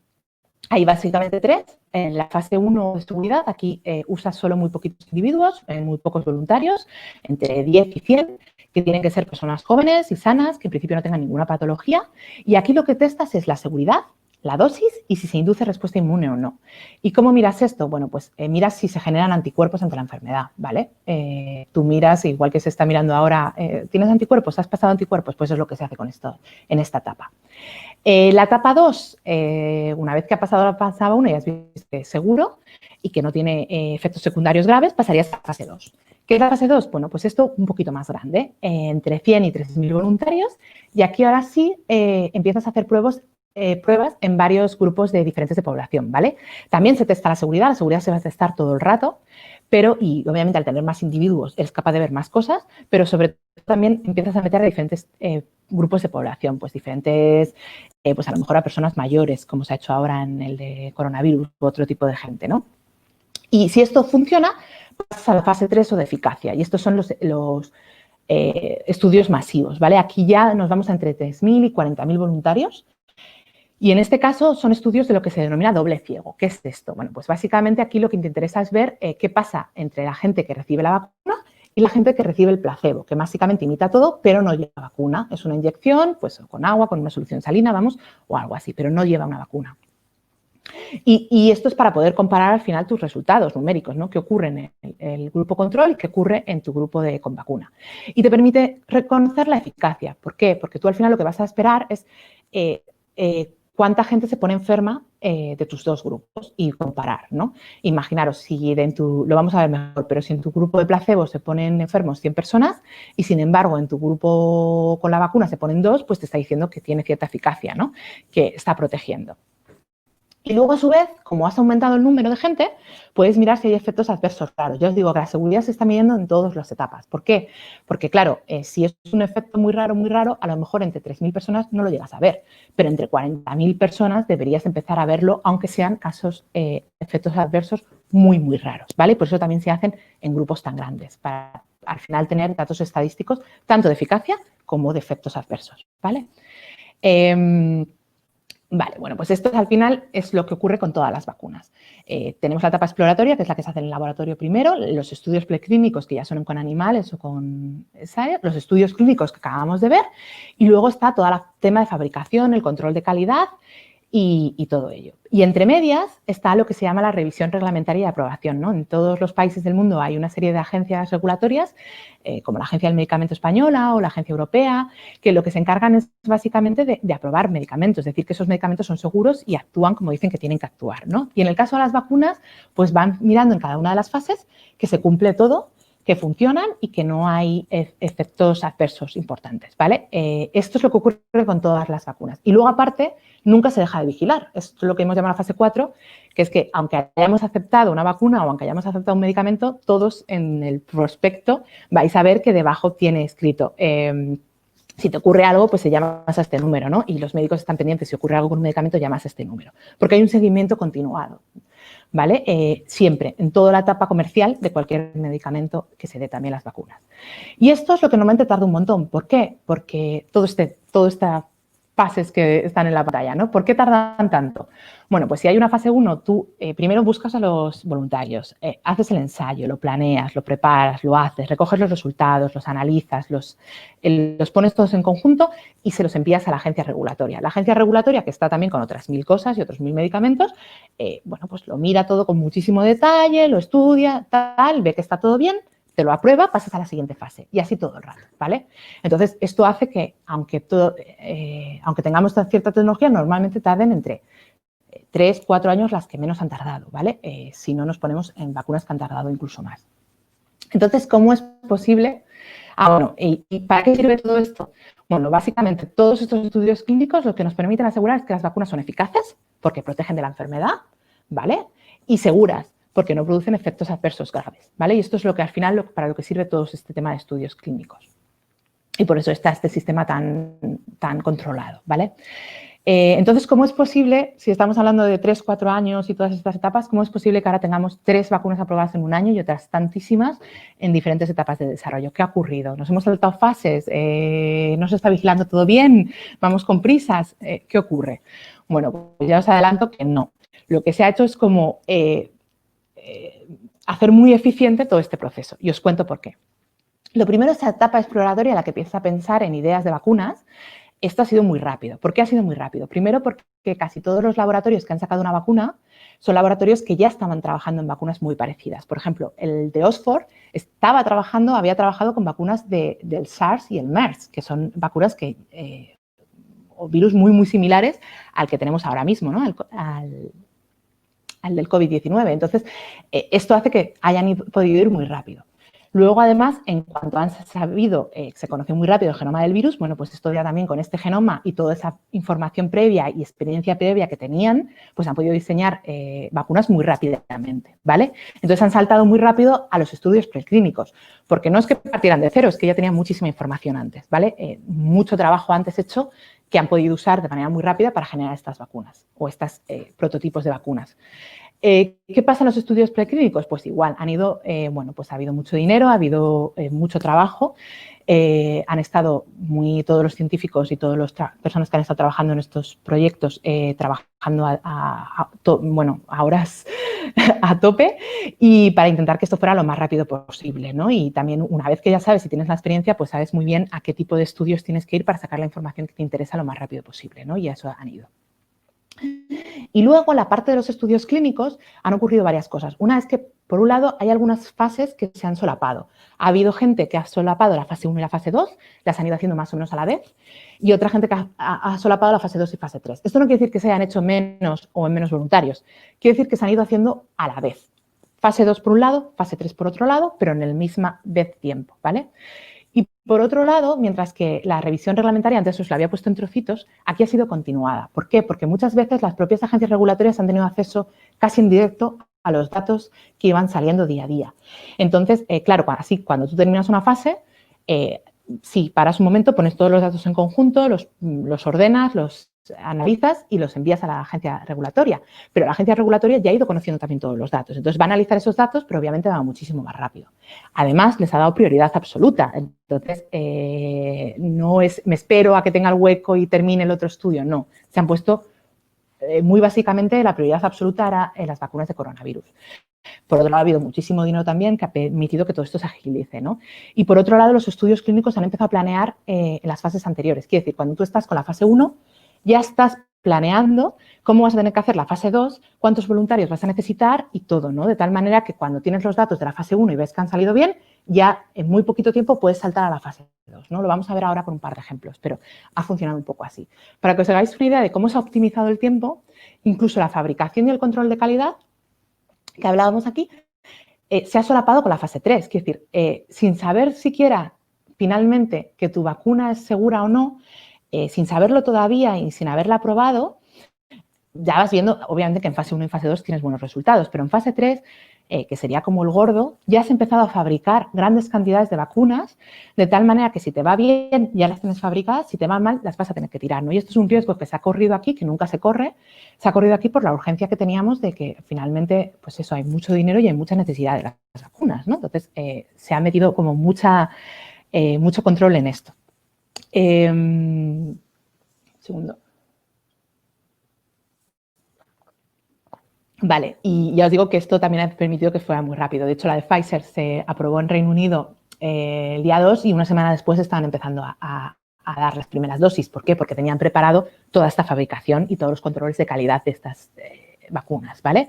hay básicamente tres. En la fase 1 de seguridad, aquí usas solo muy poquitos individuos, muy pocos voluntarios, entre 10 y 100, que tienen que ser personas jóvenes y sanas, que en principio no tengan ninguna patología. Y aquí lo que testas es la seguridad, la dosis y si se induce respuesta inmune o no. ¿Y cómo miras esto? Bueno, pues miras si se generan anticuerpos ante la enfermedad, ¿vale? Tú miras, igual que se está mirando ahora, ¿tienes anticuerpos? ¿Has pasado anticuerpos? Pues es lo que se hace con esto en esta etapa. La etapa 2, una vez que ha pasado la fase 1 y has visto que es seguro y que no tiene efectos secundarios graves, pasarías a la fase 2. ¿Qué es la fase 2? Bueno, pues esto un poquito más grande, entre 100 y 3.000 voluntarios, y aquí ahora sí empiezas a hacer pruebas en varios grupos diferentes de población, ¿vale? También se testa la seguridad se va a testar todo el rato, pero, y obviamente al tener más individuos eres capaz de ver más cosas, pero sobre todo también empiezas a meter a diferentes grupos de población, pues diferentes, pues a lo mejor a personas mayores, como se ha hecho ahora en el de coronavirus u otro tipo de gente, ¿no? Y si esto funciona, pasas a la fase 3 o de eficacia, y estos son los estudios masivos, ¿vale? Aquí ya nos vamos a entre 3.000 y 40.000 voluntarios, y en este caso son estudios de lo que se denomina doble ciego. ¿Qué es esto? Bueno, pues básicamente aquí lo que te interesa es ver qué pasa entre la gente que recibe la vacuna y la gente que recibe el placebo, que básicamente imita todo, pero no lleva vacuna. Es una inyección, pues con agua, con una solución salina, vamos, o algo así, pero no lleva una vacuna. Y esto es para poder comparar al final tus resultados numéricos, ¿no? ¿Qué ocurre en el grupo control y qué ocurre en tu grupo con vacuna? Y te permite reconocer la eficacia. ¿Por qué? Porque tú al final lo que vas a esperar es cuánta gente se pone enferma de tus dos grupos y comparar, ¿no? Imaginaros, si lo vamos a ver mejor, pero si en tu grupo de placebo se ponen enfermos 100 personas y sin embargo en tu grupo con la vacuna se ponen 2, pues te está diciendo que tiene cierta eficacia, ¿no? Que está protegiendo. Y luego, a su vez, como has aumentado el número de gente, puedes mirar si hay efectos adversos raros. Ya os digo que la seguridad se está midiendo en todas las etapas. ¿Por qué? Porque, claro, si es un efecto muy raro, a lo mejor entre 3.000 personas no lo llegas a ver, pero entre 40.000 personas deberías empezar a verlo, aunque sean casos, efectos adversos muy, muy raros, ¿vale? Por eso también se hacen en grupos tan grandes, para al final tener datos estadísticos tanto de eficacia como de efectos adversos, ¿vale? Vale, bueno, pues esto al final es lo que ocurre con todas las vacunas. Tenemos la etapa exploratoria, que es la que se hace en el laboratorio primero, los estudios preclínicos, que ya son con animales o con ensayos, los estudios clínicos que acabamos de ver, y luego está todo el tema de fabricación, el control de calidad y todo ello. Y entre medias está lo que se llama la revisión reglamentaria y aprobación, ¿no? En todos los países del mundo hay una serie de agencias regulatorias, como la Agencia del Medicamento Española o la Agencia Europea, que lo que se encargan es básicamente de aprobar medicamentos, es decir, que esos medicamentos son seguros y actúan como dicen que tienen que actuar, ¿no? Y en el caso de las vacunas, pues van mirando en cada una de las fases que se cumple todo, que funcionan y que no hay efectos adversos importantes, ¿vale? Esto es lo que ocurre con todas las vacunas. Y luego, aparte, nunca se deja de vigilar. Esto es lo que hemos llamado la fase 4, que es que aunque hayamos aceptado una vacuna o aunque hayamos aceptado un medicamento, todos en el prospecto vais a ver que debajo tiene escrito si te ocurre algo, pues se llamas a este número, ¿no? Y los médicos están pendientes, si ocurre algo con un medicamento, llamas a este número. Porque hay un seguimiento continuado, ¿vale? Siempre, en toda la etapa comercial de cualquier medicamento que se dé también las vacunas. Y esto es lo que normalmente tarda un montón. ¿Por qué? Porque todo esta fases que están en la pantalla, ¿no? ¿Por qué tardan tanto? Bueno, pues si hay una fase 1, tú primero buscas a los voluntarios, haces el ensayo, lo planeas, lo preparas, lo haces, recoges los resultados, los analizas, los pones todos en conjunto y se los envías a la agencia regulatoria. La agencia regulatoria, que está también con otras 1000 cosas y otros 1000 medicamentos, bueno, pues lo mira todo con muchísimo detalle, lo estudia, tal, ve que está todo bien, te lo aprueba, pasas a la siguiente fase y así todo el rato, ¿vale? Entonces, esto hace que, aunque tengamos cierta tecnología, normalmente tarden entre 3, 4 años las que menos han tardado, ¿vale? Si no nos ponemos en vacunas que han tardado incluso más. Entonces, ¿cómo es posible? Bueno, ¿y para qué sirve todo esto? Bueno, básicamente todos estos estudios clínicos lo que nos permiten asegurar es que las vacunas son eficaces porque protegen de la enfermedad, ¿vale? Y seguras porque no producen efectos adversos graves, ¿vale? Y esto es lo que al final, para lo que sirve todo este tema de estudios clínicos. Y por eso está este sistema tan controlado, ¿vale? Entonces, ¿cómo es posible, si estamos hablando de 3, 4 años y todas estas etapas, cómo es posible que ahora tengamos 3 vacunas aprobadas en un año y otras tantísimas en diferentes etapas de desarrollo? ¿Qué ha ocurrido? ¿Nos hemos saltado fases? ¿No se está vigilando todo bien? ¿Vamos con prisas? ¿Qué ocurre? Bueno, pues ya os adelanto que no. Lo que se ha hecho es como hacer muy eficiente todo este proceso. Y os cuento por qué. Lo primero es esa etapa exploratoria en la que empiezas a pensar en ideas de vacunas. Esto ha sido muy rápido. ¿Por qué ha sido muy rápido? Primero porque casi todos los laboratorios que han sacado una vacuna son laboratorios que ya estaban trabajando en vacunas muy parecidas. Por ejemplo, el de Oxford había trabajado con vacunas del SARS y el MERS, que son vacunas o virus muy, muy similares al que tenemos ahora mismo, ¿no? Al del COVID-19. Entonces, esto hace que hayan podido ir muy rápido. Luego, además, en cuanto han sabido, se conoció muy rápido el genoma del virus, bueno, pues esto ya también con este genoma y toda esa información previa y experiencia previa que tenían, pues han podido diseñar vacunas muy rápidamente, ¿vale? Entonces, han saltado muy rápido a los estudios preclínicos, porque no es que partieran de cero, es que ya tenían muchísima información antes, ¿vale? Mucho trabajo antes hecho que han podido usar de manera muy rápida para generar estas vacunas o estos prototipos de vacunas. ¿Qué pasa en los estudios preclínicos? Pues igual, bueno, pues ha habido mucho dinero, ha habido mucho trabajo, han estado todos los científicos y todas las personas que han estado trabajando en estos proyectos trabajando a horas a tope y para intentar que esto fuera lo más rápido posible, ¿no? Y también una vez que ya sabes y tienes la experiencia, pues sabes muy bien a qué tipo de estudios tienes que ir para sacar la información que te interesa lo más rápido posible, ¿no? Y a eso han ido. Y luego, en la parte de los estudios clínicos, han ocurrido varias cosas. Una es que, por un lado, hay algunas fases que se han solapado. Ha habido gente que ha solapado la fase 1 y la fase 2, las han ido haciendo más o menos a la vez, y otra gente que ha solapado la fase 2 y fase 3. Esto no quiere decir que se hayan hecho menos o en menos voluntarios, quiere decir que se han ido haciendo a la vez. Fase 2 por un lado, fase 3 por otro lado, pero en el misma vez tiempo, ¿vale? Y por otro lado, mientras que la revisión reglamentaria antes os la había puesto en trocitos, aquí ha sido continuada. ¿Por qué? Porque muchas veces las propias agencias regulatorias han tenido acceso casi en directo a los datos que iban saliendo día a día. Entonces, claro, así cuando tú terminas una fase, sí, paras un momento, pones todos los datos en conjunto, los ordenas, los analizas y los envías a la agencia regulatoria. Pero la agencia regulatoria ya ha ido conociendo también todos los datos. Entonces, va a analizar esos datos, pero obviamente va muchísimo más rápido. Además, les ha dado prioridad absoluta. Entonces, no es me espero a que tenga el hueco y termine el otro estudio. No, se han puesto muy básicamente la prioridad absoluta era en las vacunas de coronavirus. Por otro lado, ha habido muchísimo dinero también que ha permitido que todo esto se agilice, ¿no? Y por otro lado, los estudios clínicos han empezado a planear en las fases anteriores. Quiere decir, cuando tú estás con la fase 1, ya estás planeando cómo vas a tener que hacer la fase 2, cuántos voluntarios vas a necesitar y todo, ¿no? De tal manera que cuando tienes los datos de la fase 1 y ves que han salido bien, ya en muy poquito tiempo puedes saltar a la fase 2, ¿no? Lo vamos a ver ahora con un par de ejemplos, pero ha funcionado un poco así. Para que os hagáis una idea de cómo se ha optimizado el tiempo, incluso la fabricación y el control de calidad que hablábamos aquí, se ha solapado con la fase 3. Quiere decir, sin saber siquiera finalmente que tu vacuna es segura o no, sin saberlo todavía y sin haberla probado, ya vas viendo, obviamente, que en fase 1 y en fase 2 tienes buenos resultados, pero en fase 3, que sería como el gordo, ya has empezado a fabricar grandes cantidades de vacunas, de tal manera que si te va bien, ya las tienes fabricadas, si te va mal, las vas a tener que tirar, ¿no? Y esto es un riesgo que se ha corrido aquí, que nunca se corre, se ha corrido aquí por la urgencia que teníamos de que finalmente, pues eso, hay mucho dinero y hay mucha necesidad de las vacunas, ¿no? Entonces, se ha metido como mucho control en esto. Segundo. Vale, y ya os digo que esto también ha permitido que fuera muy rápido. De hecho, la de Pfizer se aprobó en Reino Unido el día 2 y una semana después estaban empezando a dar las primeras dosis. ¿Por qué? Porque tenían preparado toda esta fabricación y todos los controles de calidad de estas vacunas, ¿vale?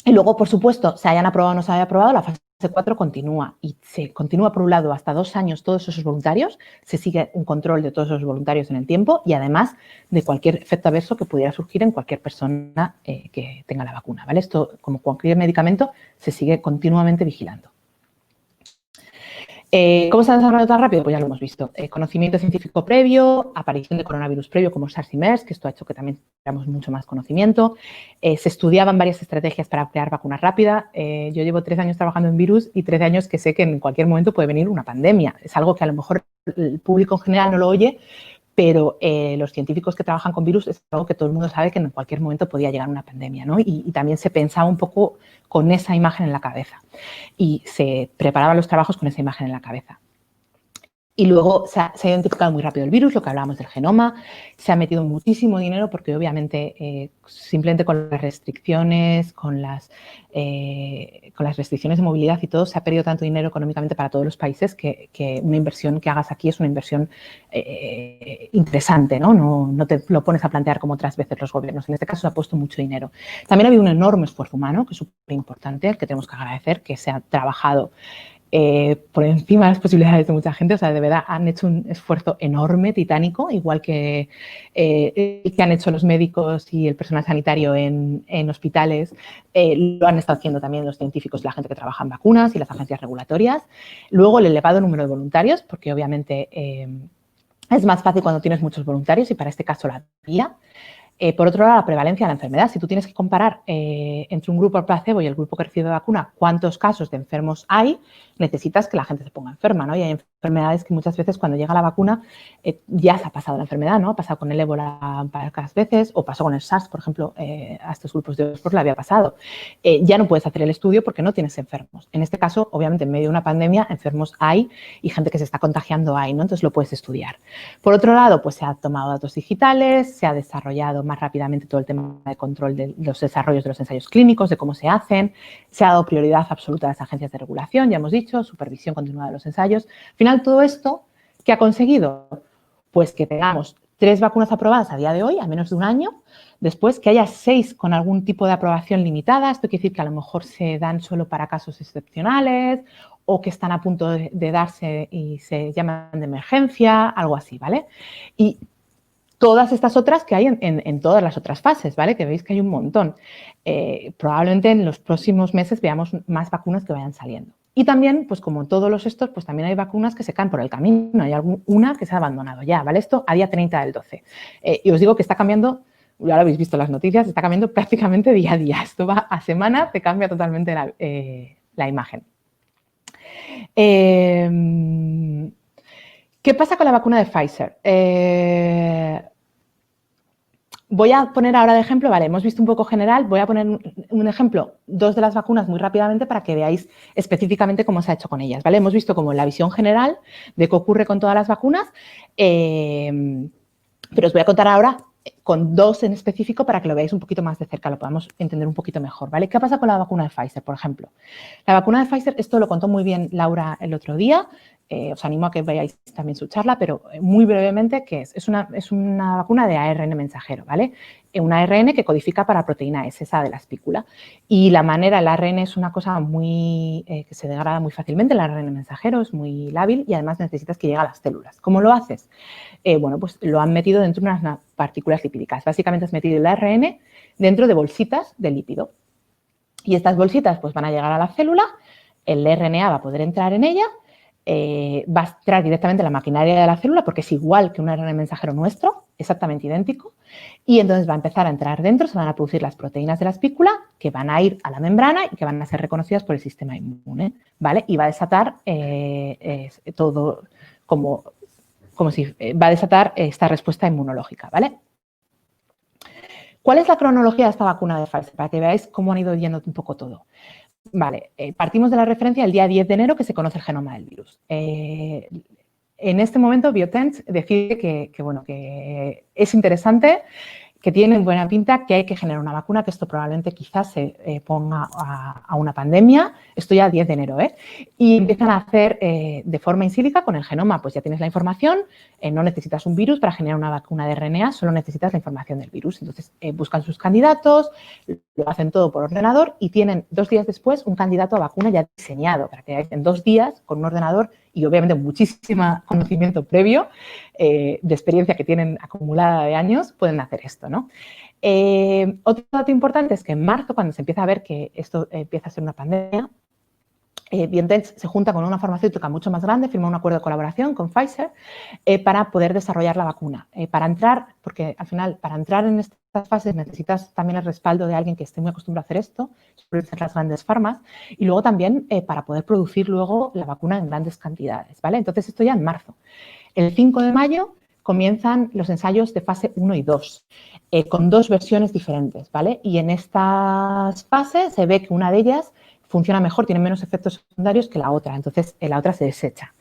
Y luego, por supuesto, se hayan aprobado o no se haya aprobado, la fase 4 continúa y se continúa por un lado hasta 2 años todos esos voluntarios, se sigue un control de todos esos voluntarios en el tiempo y además de cualquier efecto adverso que pudiera surgir en cualquier persona que tenga la vacuna, ¿vale? Esto, como cualquier medicamento, se sigue continuamente vigilando. ¿Cómo se ha desarrollado tan rápido? Pues ya lo hemos visto. Conocimiento científico previo, aparición de coronavirus previo como SARS y MERS, que esto ha hecho que también tengamos mucho más conocimiento. Se estudiaban varias estrategias para crear vacunas rápidas. Yo llevo 13 años trabajando en virus y 13 años que sé que en cualquier momento puede venir una pandemia. Es algo que a lo mejor el público en general no lo oye, pero los científicos que trabajan con virus es algo que todo el mundo sabe que en cualquier momento podía llegar una pandemia, ¿no? Y también se pensaba un poco con esa imagen en la cabeza y se preparaban los trabajos con esa imagen en la cabeza. Y luego se ha identificado muy rápido el virus, lo que hablábamos del genoma, se ha metido muchísimo dinero porque obviamente simplemente con las restricciones, con las restricciones de movilidad y todo, se ha perdido tanto dinero económicamente para todos los países que una inversión que hagas aquí es una inversión interesante, ¿no? No te lo pones a plantear como otras veces los gobiernos. En este caso se ha puesto mucho dinero. También ha habido un enorme esfuerzo humano, que es súper importante, que tenemos que agradecer, que se ha trabajado por encima de las posibilidades de mucha gente, o sea, de verdad han hecho un esfuerzo enorme, titánico, igual que el que han hecho los médicos y el personal sanitario en hospitales, lo han estado haciendo también los científicos y la gente que trabaja en vacunas y las agencias regulatorias. Luego, el elevado número de voluntarios, porque obviamente es más fácil cuando tienes muchos voluntarios y para este caso la había. Por otro lado, la prevalencia de la enfermedad. Si tú tienes que comparar entre un grupo placebo y el grupo que recibe vacuna cuántos casos de enfermos hay, necesitas que la gente se ponga enferma, ¿no? Y hay enfermedades que muchas veces cuando llega la vacuna ya se ha pasado la enfermedad, ¿no? Ha pasado con el ébola varias veces o pasó con el SARS, por ejemplo, a estos grupos de Oxford le había pasado. Ya no puedes hacer el estudio porque no tienes enfermos. En este caso, obviamente, en medio de una pandemia, enfermos hay y gente que se está contagiando hay, ¿no? Entonces lo puedes estudiar. Por otro lado, pues se han tomado datos digitales, se ha desarrollado más rápidamente todo el tema de control de los desarrollos de los ensayos clínicos, de cómo se hacen, se ha dado prioridad absoluta a las agencias de regulación, ya hemos dicho, supervisión continuada de los ensayos. Al final, todo esto, ¿qué ha conseguido? Pues que tengamos 3 vacunas aprobadas a día de hoy, a menos de un año, después que haya 6 con algún tipo de aprobación limitada, esto quiere decir que a lo mejor se dan solo para casos excepcionales o que están a punto de darse y se llaman de emergencia, algo así, ¿vale? Y todas estas otras que hay en todas las otras fases, ¿vale? Que veis que hay un montón. Probablemente en los próximos meses veamos más vacunas que vayan saliendo. Y también, pues como todos los estos, pues también hay vacunas que se caen por el camino. Hay una que se ha abandonado ya, ¿vale? Esto a día 30 del 12. Y os digo que está cambiando, ya lo habéis visto en las noticias, está cambiando prácticamente día a día. Esto va a semana, te cambia totalmente la imagen. ¿Qué pasa con la vacuna de Pfizer? Voy a poner ahora de ejemplo, vale, hemos visto un poco general, voy a poner un ejemplo, 2 de las vacunas muy rápidamente para que veáis específicamente cómo se ha hecho con ellas, ¿vale? Hemos visto como la visión general de qué ocurre con todas las vacunas, pero os voy a contar ahora con dos en específico para que lo veáis un poquito más de cerca, lo podamos entender un poquito mejor, ¿vale? ¿Qué pasa con la vacuna de Pfizer, por ejemplo? La vacuna de Pfizer, esto lo contó muy bien Laura el otro día, os animo a que veáis también su charla, pero muy brevemente, ¿qué es? Es una vacuna de ARN mensajero, ¿vale? Un ARN que codifica para proteína S, esa de la espícula. Y la manera, el ARN es una cosa muy que se degrada muy fácilmente, el ARN mensajero es muy lábil y además necesitas que llegue a las células. ¿Cómo lo haces? Bueno, pues lo han metido dentro de unas partículas lipídicas. Básicamente has metido el ARN dentro de bolsitas de lípido. Y estas bolsitas pues van a llegar a la célula, el RNA va a poder entrar en ella, va a entrar directamente a la maquinaria de la célula porque es igual que un ARN mensajero nuestro, exactamente idéntico, y entonces va a empezar a entrar dentro, se van a producir las proteínas de la espícula que van a ir a la membrana y que van a ser reconocidas por el sistema inmune, ¿vale? Y va a desatar todo como si va a desatar esta respuesta inmunológica, ¿vale? ¿Cuál es la cronología de esta vacuna de Pfizer? Para que veáis cómo han ido yendo un poco todo. Vale, partimos de la referencia del día 10 de enero que se conoce el genoma del virus. En este momento, BioTens decide que es interesante, que tiene buena pinta, que hay que generar una vacuna, que esto probablemente quizás se ponga a una pandemia, esto ya 10 de enero, y empiezan a hacer de forma in silico con el genoma, pues ya tienes la información, no necesitas un virus para generar una vacuna de RNA, solo necesitas la información del virus. Entonces buscan sus candidatos, lo hacen todo por ordenador y tienen 2 días después un candidato a vacuna ya diseñado, para que en 2 días con un ordenador y obviamente muchísimo conocimiento previo de experiencia que tienen acumulada de años, pueden hacer esto, ¿no? Otro dato importante es que en marzo, cuando se empieza a ver que esto empieza a ser una pandemia, BioNTech se junta con una farmacéutica mucho más grande, firma un acuerdo de colaboración con Pfizer para poder desarrollar la vacuna. Para entrar, porque al final, para entrar en estas fases necesitas también el respaldo de alguien que esté muy acostumbrado a hacer esto, suelen ser las grandes farmas, y luego también para poder producir luego la vacuna en grandes cantidades, ¿vale? Entonces, esto ya en marzo. El 5 de mayo comienzan los ensayos de fase 1 y 2, con 2 versiones diferentes, ¿vale? Y en estas fases se ve que una de ellas funciona mejor, tiene menos efectos secundarios que la otra, entonces la otra se desecha.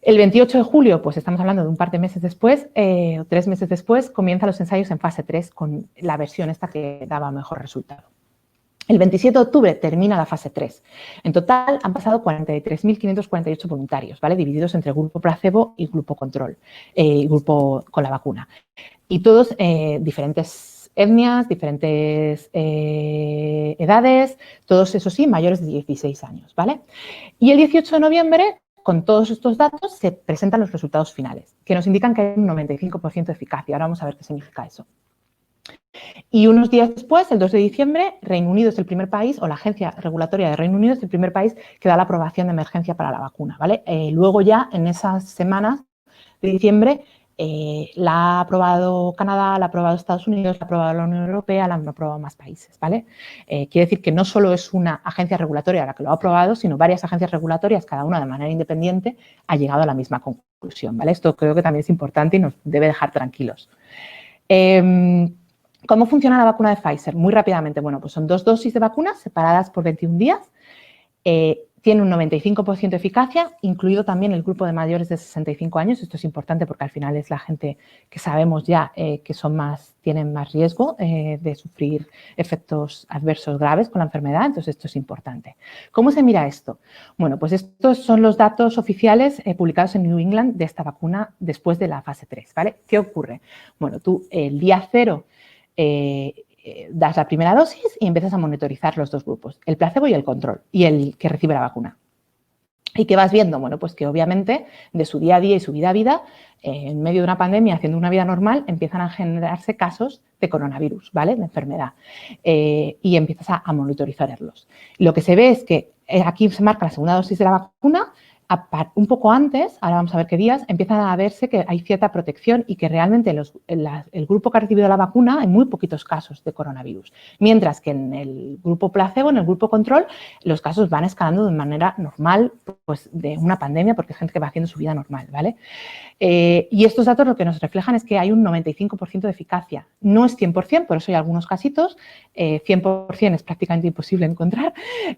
El 28 de julio, pues estamos hablando de un par de meses después, 3 meses después, comienzan los ensayos en fase 3 con la versión esta que daba mejor resultado. El 27 de octubre termina la fase 3. En total han pasado 43.548 voluntarios, ¿vale? Divididos entre grupo placebo y grupo control, grupo con la vacuna. Y todos diferentes etnias, diferentes edades, todos, eso sí, mayores de 16 años, ¿vale? Y el 18 de noviembre, con todos estos datos, se presentan los resultados finales, que nos indican que hay un 95% de eficacia. Ahora vamos a ver qué significa eso. Y unos días después, el 2 de diciembre, Reino Unido es el primer país, o la Agencia Regulatoria de Reino Unido es el primer país que da la aprobación de emergencia para la vacuna, ¿vale? Luego ya, en esas semanas de diciembre, la ha aprobado Canadá, la ha aprobado Estados Unidos, la ha aprobado la Unión Europea, la han aprobado más países, ¿vale? Quiere decir que no solo es una agencia regulatoria la que lo ha aprobado, sino varias agencias regulatorias, cada una de manera independiente, ha llegado a la misma conclusión, ¿vale? Esto creo que también es importante y nos debe dejar tranquilos. ¿Cómo funciona la vacuna de Pfizer? Muy rápidamente, bueno, pues son 2 dosis de vacunas separadas por 21 días. Tiene un 95% de eficacia, incluido también el grupo de mayores de 65 años. Esto es importante porque al final es la gente que sabemos ya que tienen más riesgo de sufrir efectos adversos graves con la enfermedad, entonces esto es importante. ¿Cómo se mira esto? Bueno, pues estos son los datos oficiales publicados en New England de esta vacuna después de la fase 3, ¿vale? ¿Qué ocurre? Bueno, tú el día 0 das la primera dosis y empiezas a monitorizar los 2 grupos, el placebo y el control, y el que recibe la vacuna. ¿Y qué vas viendo? Bueno, pues que obviamente de su día a día y su vida a vida, en medio de una pandemia, haciendo una vida normal, empiezan a generarse casos de coronavirus, ¿vale? De enfermedad. Y empiezas a monitorizarlos. Lo que se ve es que aquí se marca la segunda dosis de la vacuna, un poco antes, ahora vamos a ver qué días, empiezan a verse que hay cierta protección y que realmente el grupo que ha recibido la vacuna hay muy poquitos casos de coronavirus. Mientras que en el grupo placebo, en el grupo control, los casos van escalando de manera normal, pues de una pandemia, porque es gente que va haciendo su vida normal, ¿vale? Y estos datos lo que nos reflejan es que hay un 95% de eficacia. No es 100%, por eso hay algunos casitos, 100% es prácticamente imposible encontrar,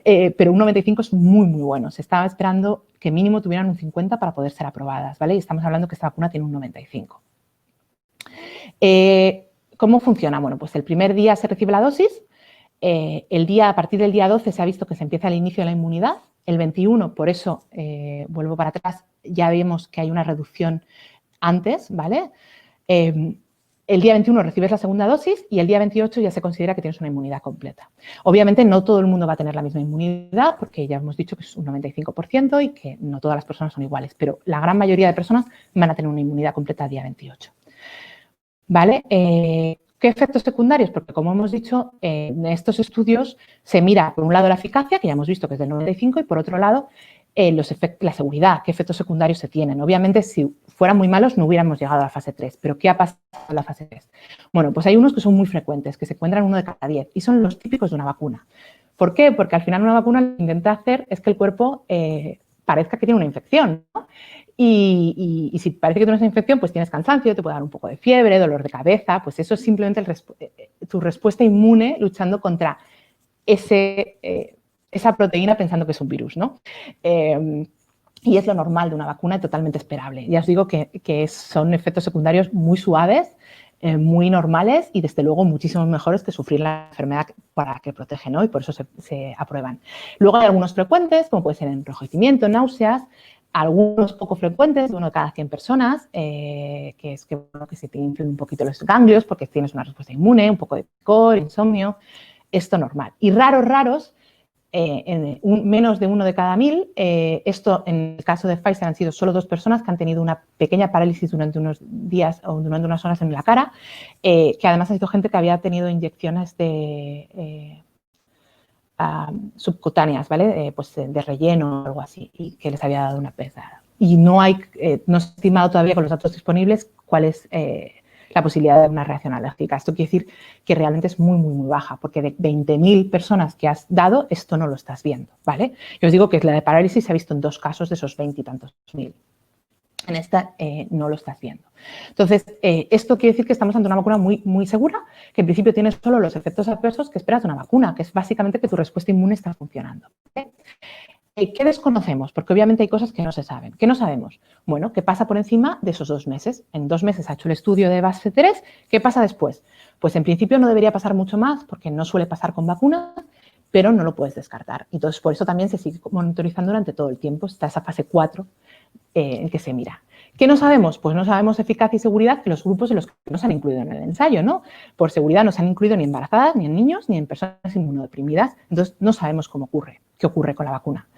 pero un 95% es muy, muy bueno. Se estaba esperando que mínimo tuvieran un 50% para poder ser aprobadas, ¿vale? Y estamos hablando que esta vacuna tiene un 95%. ¿Cómo funciona? Bueno, pues el primer día se recibe la dosis, a partir del día 12 se ha visto que se empieza el inicio de la inmunidad, el 21, por eso, vuelvo para atrás, ya vemos que hay una reducción antes, ¿vale? El día 21 recibes la segunda dosis y el día 28 ya se considera que tienes una inmunidad completa. Obviamente no todo el mundo va a tener la misma inmunidad porque ya hemos dicho que es un 95% y que no todas las personas son iguales, pero la gran mayoría de personas van a tener una inmunidad completa el día 28. ¿Vale? ¿Qué efectos secundarios? Porque, como hemos dicho, en estos estudios se mira, por un lado, la eficacia, que ya hemos visto que es del 95%, y por otro lado, la seguridad, qué efectos secundarios se tienen. Obviamente, si fueran muy malos, no hubiéramos llegado a la fase 3. ¿Pero qué ha pasado en la fase 3? Bueno, pues hay unos que son muy frecuentes, que se encuentran 1 de cada 10, y son los típicos de una vacuna. ¿Por qué? Porque al final una vacuna lo que intenta hacer es que el cuerpo parezca que tiene una infección, ¿no? Y si parece que tienes una infección, pues tienes cansancio, te puede dar un poco de fiebre, dolor de cabeza, pues eso es simplemente tu respuesta inmune luchando contra esa proteína pensando que es un virus, ¿no? Y es lo normal de una vacuna y totalmente esperable. Ya os digo que son efectos secundarios muy suaves, muy normales y, desde luego, muchísimo mejores que sufrir la enfermedad para que protege, ¿no? Y por eso se aprueban. Luego hay algunos frecuentes, como puede ser enrojecimiento, náuseas, algunos poco frecuentes, de 1 de cada 100 personas, que es que se te inflen un poquito los ganglios porque tienes una respuesta inmune, un poco de picor, insomnio, esto normal. Y raros, menos de 1 de cada 1000, esto en el caso de Pfizer han sido solo 2 personas que han tenido una pequeña parálisis durante unos días o durante unas horas en la cara, que además ha sido gente que había tenido inyecciones subcutáneas, ¿vale? Pues de relleno o algo así, y que les había dado una pesada. Y no se ha estimado todavía con los datos disponibles cuál es la posibilidad de una reacción alérgica. Esto quiere decir que realmente es muy, muy, muy baja, porque de 20.000 personas que has dado, esto no lo estás viendo, ¿vale? Yo os digo que la de parálisis se ha visto en 2 casos de esos 20 y tantos mil. En esta no lo estás viendo. Entonces, esto quiere decir que estamos ante una vacuna muy, muy segura, que en principio tiene solo los efectos adversos que esperas de una vacuna, que es básicamente que tu respuesta inmune está funcionando. ¿Qué desconocemos? Porque obviamente hay cosas que no se saben. ¿Qué no sabemos? Bueno, ¿qué pasa por encima de esos 2 meses? En 2 meses ha hecho el estudio de fase 3. ¿Qué pasa después? Pues en principio no debería pasar mucho más, porque no suele pasar con vacunas, pero no lo puedes descartar. Entonces, por eso también se sigue monitorizando durante todo el tiempo. Está esa fase 4 en que se mira. ¿Qué no sabemos? Pues no sabemos eficacia y seguridad en los grupos en los que no se han incluido en el ensayo, ¿no? Por seguridad no se han incluido ni embarazadas, ni en niños, ni en personas inmunodeprimidas. Entonces, no sabemos qué ocurre con la vacuna.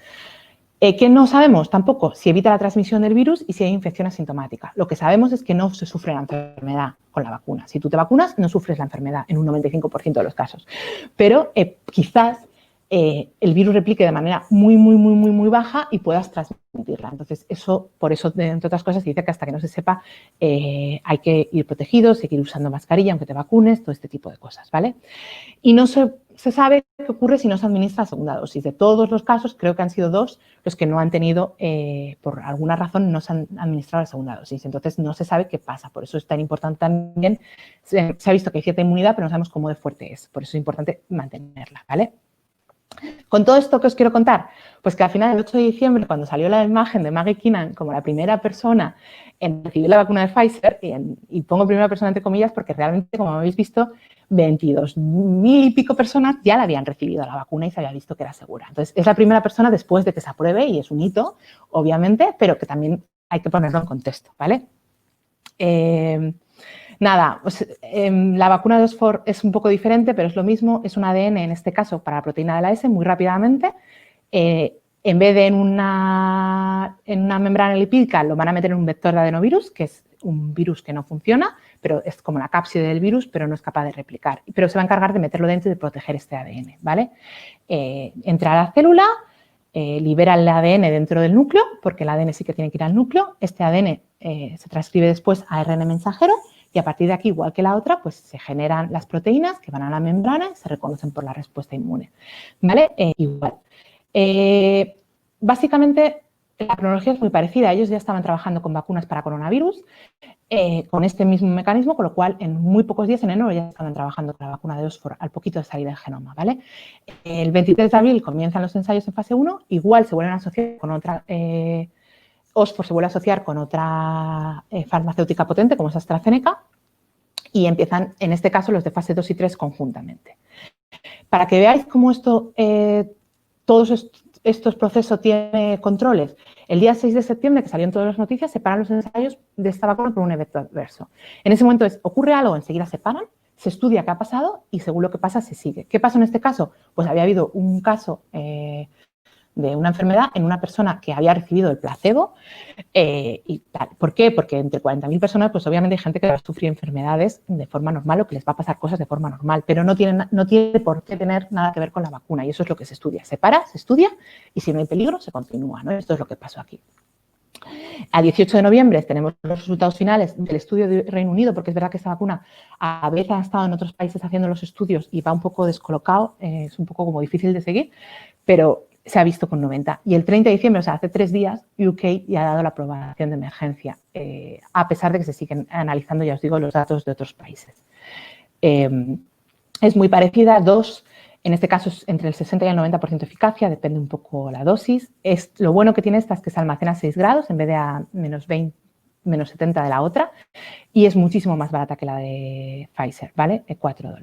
¿Qué no sabemos? Tampoco si evita la transmisión del virus y si hay infección asintomática. Lo que sabemos es que no se sufre la enfermedad con la vacuna. Si tú te vacunas, no sufres la enfermedad en un 95% de los casos. Pero quizás el virus replique de manera muy, muy, muy, muy, muy baja y puedas transmitirla. Entonces, por eso, entre otras cosas, se dice que hasta que no se sepa hay que ir protegidos, seguir usando mascarilla aunque te vacunes, todo este tipo de cosas, ¿vale? Y no se sabe qué ocurre si no se administra la segunda dosis. De todos los casos, creo que han sido 2 los que no han tenido, por alguna razón, no se han administrado la segunda dosis. Entonces, no se sabe qué pasa. Por eso es tan importante también. Se ha visto que hay cierta inmunidad, pero no sabemos cómo de fuerte es. Por eso es importante mantenerla, ¿vale? Con todo esto que os quiero contar, pues que al final, el 8 de diciembre, cuando salió la imagen de Maggie Keenan como la primera persona en recibir la vacuna de Pfizer, y pongo primera persona entre comillas porque realmente, como habéis visto, 22.000 y pico personas ya la habían recibido la vacuna y se había visto que era segura. Entonces, es la primera persona después de que se apruebe y es un hito, obviamente, pero que también hay que ponerlo en contexto, ¿vale? Nada, pues, la vacuna de Oxford es un poco diferente, pero es lo mismo. Es un ADN, en este caso, para la proteína de la S, muy rápidamente. En vez de en una membrana lipídica, lo van a meter en un vector de adenovirus, que es un virus que no funciona, pero es como la cápside del virus, pero no es capaz de replicar. Pero se va a encargar de meterlo dentro y de proteger este ADN, ¿vale? Entra a la célula, libera el ADN dentro del núcleo, porque el ADN sí que tiene que ir al núcleo. Este ADN se transcribe después a ARN mensajero y a partir de aquí, igual que la otra, pues se generan las proteínas que van a la membrana y se reconocen por la respuesta inmune, ¿vale? Igual. Básicamente, la cronología es muy parecida. Ellos ya estaban trabajando con vacunas para coronavirus, con este mismo mecanismo, con lo cual en muy pocos días, en enero, ya estaban trabajando con la vacuna de Oxford al poquito de salir del genoma, ¿vale? El 23 de abril comienzan los ensayos en fase 1, igual se vuelven a asociar con otra, Oxford se vuelve a asociar con otra farmacéutica potente como es AstraZeneca y empiezan, en este caso, los de fase 2 y 3 conjuntamente. Para que veáis cómo todos estos procesos tienen controles, el día 6 de septiembre, que salió en todas las noticias, se paran los ensayos de esta vacuna por un evento adverso. En ese momento ocurre algo, enseguida se paran, se estudia qué ha pasado y según lo que pasa se sigue. ¿Qué pasó en este caso? Pues había habido un caso de una enfermedad en una persona que había recibido el placebo. Y tal. ¿Por qué? Porque entre 40.000 personas, pues obviamente hay gente que va a sufrir enfermedades de forma normal o que les va a pasar cosas de forma normal, pero no tiene por qué tener nada que ver con la vacuna y eso es lo que se estudia. Se para, se estudia y si no hay peligro se continúa, ¿no? Esto es lo que pasó aquí. A 18 de noviembre tenemos los resultados finales del estudio de Reino Unido, porque es verdad que esta vacuna a veces ha estado en otros países haciendo los estudios y va un poco descolocado, es un poco como difícil de seguir, pero se ha visto con 90. Y el 30 de diciembre, o sea, hace 3 días, UK ya ha dado la aprobación de emergencia, a pesar de que se siguen analizando, ya os digo, los datos de otros países. Es muy parecida, en este caso es entre el 60 y el 90% de eficacia, depende un poco la dosis. Lo bueno que tiene esta es que se almacena a 6 grados en vez de a menos 20, menos 70 de la otra y es muchísimo más barata que la de Pfizer, ¿vale? $4.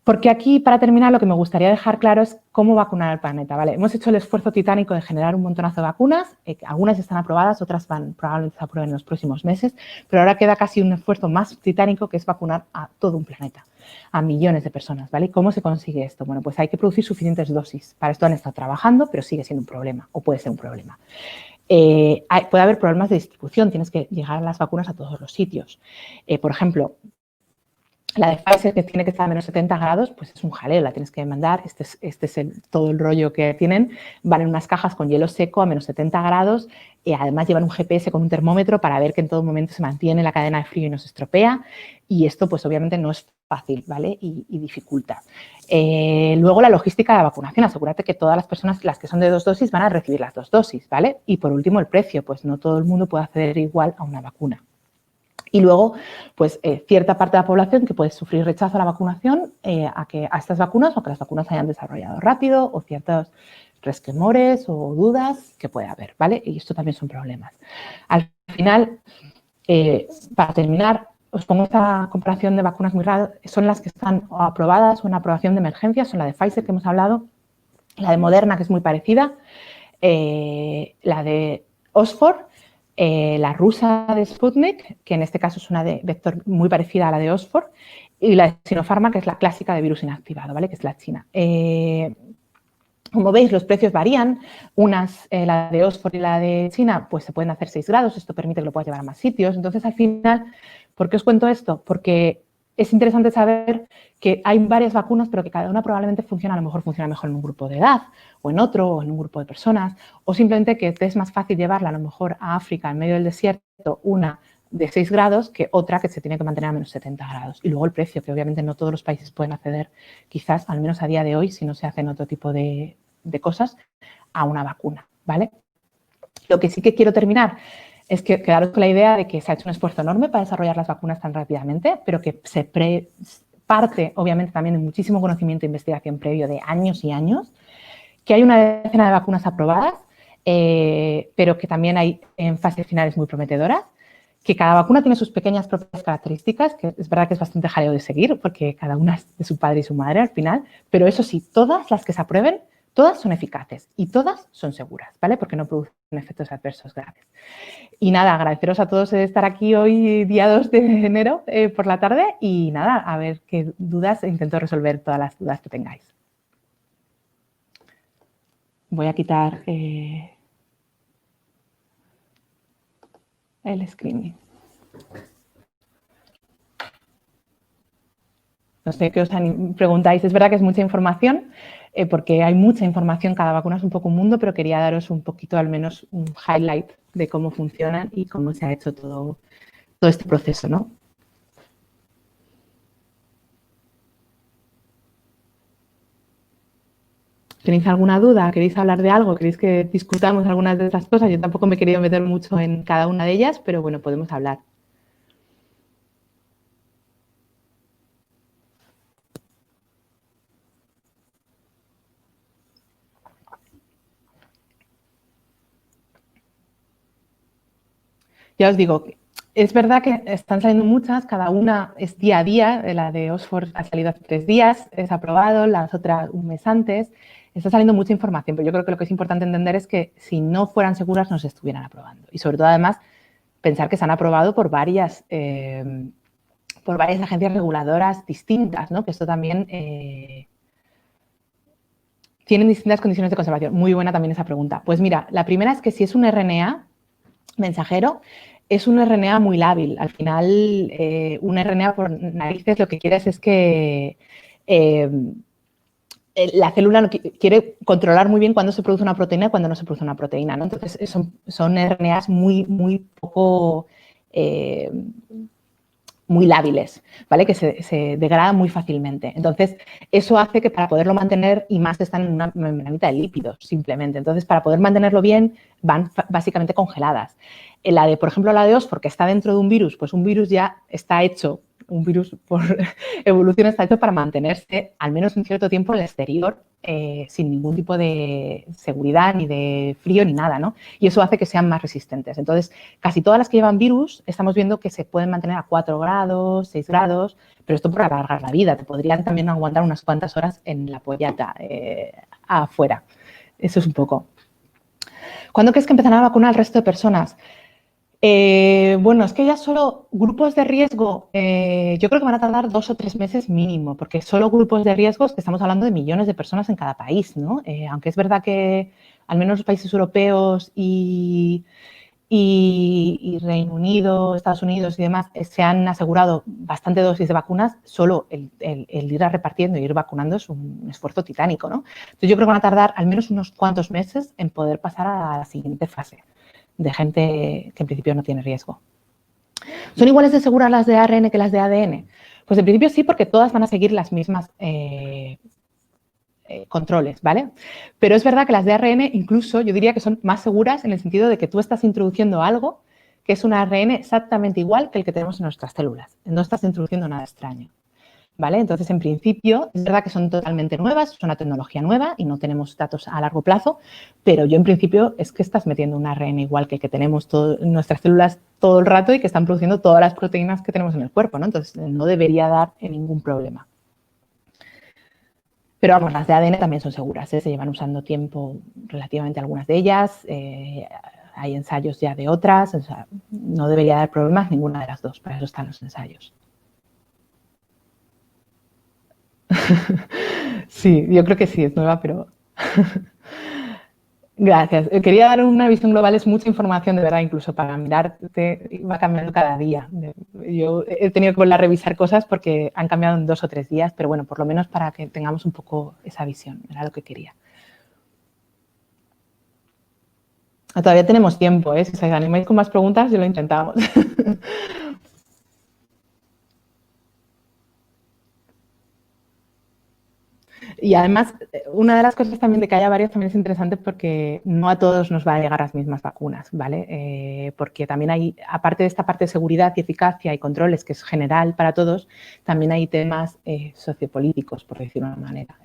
Porque aquí, para terminar, lo que me gustaría dejar claro es cómo vacunar al planeta, ¿vale? Hemos hecho el esfuerzo titánico de generar un montonazo de vacunas, algunas están aprobadas, otras probablemente se aprueben en los próximos meses, pero ahora queda casi un esfuerzo más titánico que es vacunar a todo un planeta, a millones de personas, ¿vale? ¿Cómo se consigue esto? Bueno, pues hay que producir suficientes dosis. Para esto han estado trabajando, pero sigue siendo un problema, o puede ser un problema. Puede haber problemas de distribución, tienes que llegar las vacunas a todos los sitios. Por ejemplo, la de Pfizer, que tiene que estar a menos 70 grados, pues es un jaleo, la tienes que mandar. Este es todo el rollo que tienen. Van en unas cajas con hielo seco a menos 70 grados y además llevan un GPS con un termómetro para ver que en todo momento se mantiene la cadena de frío y no se estropea. Y esto, pues obviamente no es fácil, ¿vale? Y dificulta. Luego, la logística de la vacunación. Asegúrate que todas las personas, las que son de 2 dosis, van a recibir las 2 dosis, ¿vale? Y por último, el precio. Pues no todo el mundo puede acceder igual a una vacuna. Y luego, pues cierta parte de la población que puede sufrir rechazo a la vacunación, a estas vacunas o que las vacunas se hayan desarrollado rápido o ciertos resquemores o dudas que puede haber, ¿vale? Y esto también son problemas. Al final, para terminar, os pongo esta comparación de vacunas muy raras. Son las que están aprobadas o en aprobación de emergencia, son la de Pfizer que hemos hablado, la de Moderna que es muy parecida, la de Oxford, la rusa de Sputnik, que en este caso es una de vector muy parecida a la de Oxford, y la de Sinopharma, que es la clásica de virus inactivado, ¿vale? Que es la china. Como veis, los precios varían. La de Oxford y la de China, pues se pueden hacer 6 grados. Esto permite que lo puedas llevar a más sitios. Entonces, al final, ¿por qué os cuento esto? Porque es interesante saber que hay varias vacunas, pero que cada una probablemente funciona, a lo mejor funciona mejor en un grupo de edad, o en otro, o en un grupo de personas, o simplemente que te es más fácil llevarla a lo mejor a África, en medio del desierto, una de 6 grados, que otra que se tiene que mantener a menos 70 grados. Y luego el precio, que obviamente no todos los países pueden acceder, quizás, al menos a día de hoy, si no se hacen otro tipo de cosas, a una vacuna, ¿vale? Lo que sí que quiero terminar es que quedaros con la idea de que se ha hecho un esfuerzo enorme para desarrollar las vacunas tan rápidamente, pero que parte, obviamente, también de muchísimo conocimiento e investigación previo de años y años, que hay una decena de vacunas aprobadas, pero que también hay en fases finales muy prometedoras, que cada vacuna tiene sus pequeñas propias características, que es verdad que es bastante jaleo de seguir, porque cada una es de su padre y su madre al final, pero eso sí, todas las que se aprueben, todas son eficaces y todas son seguras, ¿vale? Porque no producen efectos adversos graves. Y nada, agradeceros a todos de estar aquí hoy, día 2 de enero, por la tarde, y nada, a ver qué dudas, intento resolver todas las dudas que tengáis. Voy a quitar el screening. No sé qué os preguntáis. Es verdad que es mucha información, porque hay mucha información, cada vacuna es un poco un mundo, pero quería daros un poquito, al menos, un highlight de cómo funcionan y cómo se ha hecho todo este proceso, ¿no? ¿Tenéis alguna duda? ¿Queréis hablar de algo? ¿Queréis que discutamos algunas de estas cosas? Yo tampoco me he querido meter mucho en cada una de ellas, pero bueno, podemos hablar. Ya os digo, Es verdad que están saliendo muchas, cada una es día a día. La de Oxford ha salido hace 3 días, es aprobado, las otras un mes antes. Está saliendo mucha información, pero yo creo que lo que es importante entender es que si no fueran seguras no se estuvieran aprobando. Y sobre todo, además, pensar que se han aprobado por varias agencias reguladoras distintas, ¿no? Que esto también tienen distintas condiciones de conservación. Muy buena también esa pregunta. Pues mira, la primera es que si es un RNA mensajero, es un RNA muy lábil. Al final, un RNA por narices lo que quieres es que la célula quiere controlar muy bien cuándo se produce una proteína y cuándo no se produce una proteína, ¿no? Entonces, son RNAs muy poco... muy lábiles, ¿vale? Que se degradan muy fácilmente. Entonces, eso hace que para poderlo mantener, y más están en una membranita de lípidos, simplemente. Entonces, para poder mantenerlo bien, van básicamente congeladas. Por ejemplo, la de Oxford, que está dentro de un virus, pues un virus ya está hecho, un virus por evolución está hecho para mantenerse al menos un cierto tiempo en el exterior sin ningún tipo de seguridad, ni de frío, ni nada, ¿no? Y eso hace que sean más resistentes. Entonces, casi todas las que llevan virus estamos viendo que se pueden mantener a 4 grados, 6 grados, pero esto por alargar la vida. Te podrían también aguantar unas cuantas horas en la pollata afuera. Eso es un poco. ¿Cuándo crees que empezarán a vacunar al resto de personas? Bueno, es que ya solo grupos de riesgo, yo creo que van a tardar 2 o 3 meses mínimo, porque solo grupos de riesgos, que estamos hablando de millones de personas en cada país, ¿no? Aunque es verdad que al menos los países europeos y Reino Unido, Estados Unidos y demás se han asegurado bastante dosis de vacunas, solo el ir repartiendo y ir vacunando es un esfuerzo titánico, ¿no? Entonces yo creo que van a tardar al menos unos cuantos meses en poder pasar a la siguiente fase de gente que en principio no tiene riesgo. ¿Son iguales de seguras las de ARN que las de ADN? Pues en principio sí, porque todas van a seguir las mismas controles, ¿vale? Pero es verdad que las de ARN incluso yo diría que son más seguras en el sentido de que tú estás introduciendo algo que es un ARN exactamente igual que el que tenemos en nuestras células. No estás introduciendo nada extraño, ¿vale? Entonces, en principio, es verdad que son totalmente nuevas, es una tecnología nueva y no tenemos datos a largo plazo, pero yo en principio es que estás metiendo un ARN igual que el que tenemos en nuestras células todo el rato y que están produciendo todas las proteínas que tenemos en el cuerpo, ¿no? Entonces, no debería dar ningún problema. Pero vamos, las de ADN también son seguras, ¿eh? Se llevan usando tiempo relativamente algunas de ellas, hay ensayos ya de otras, o sea, no debería dar problemas ninguna de las dos, para eso están los ensayos. Sí, yo creo que sí, es nueva, pero... Gracias. Quería dar una visión global, es mucha información, de verdad, incluso para mirarte, va cambiando cada día. Yo he tenido que volver a revisar cosas porque han cambiado en 2 o 3 días, pero bueno, por lo menos para que tengamos un poco esa visión, era lo que quería. Todavía tenemos tiempo, ¿eh? Si os animáis con más preguntas, yo lo intentamos. Y además, una de las cosas también de que haya varias también es interesante porque no a todos nos va a llegar las mismas vacunas, ¿vale? Porque también hay, aparte de esta parte de seguridad y eficacia y controles, que es general para todos, también hay temas sociopolíticos, por decirlo de una manera.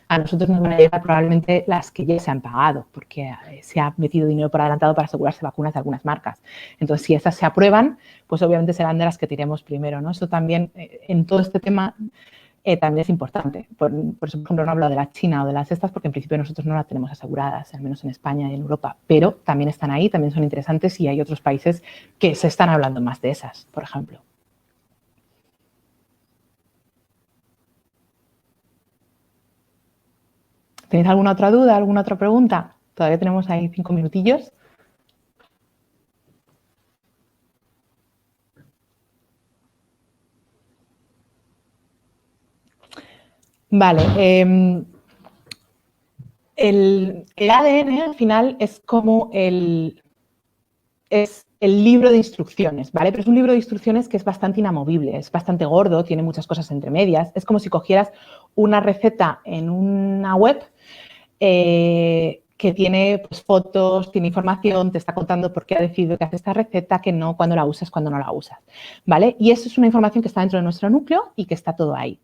A nosotros nos van a llegar probablemente las que ya se han pagado, porque se ha metido dinero por adelantado para asegurarse vacunas de algunas marcas. Entonces, si esas se aprueban, pues obviamente serán de las que tiremos primero, ¿no? Eso también, en todo este tema... también es importante. Por ejemplo, no hablo de la China o de las estas porque en principio nosotros no las tenemos aseguradas, al menos en España y en Europa, pero también están ahí, también son interesantes y hay otros países que se están hablando más de esas, por ejemplo. ¿Tenéis alguna otra duda, alguna otra pregunta? Todavía tenemos ahí 5 minutillos. Vale. El ADN al final es como el libro de instrucciones, ¿vale? Pero es un libro de instrucciones que es bastante inamovible, es bastante gordo, tiene muchas cosas entre medias. Es como si cogieras una receta en una web que tiene pues, fotos, tiene información, te está contando por qué ha decidido que hace esta receta, que no, cuándo la usas, cuándo no la usas, ¿vale? Y eso es una información que está dentro de nuestro núcleo y que está todo ahí.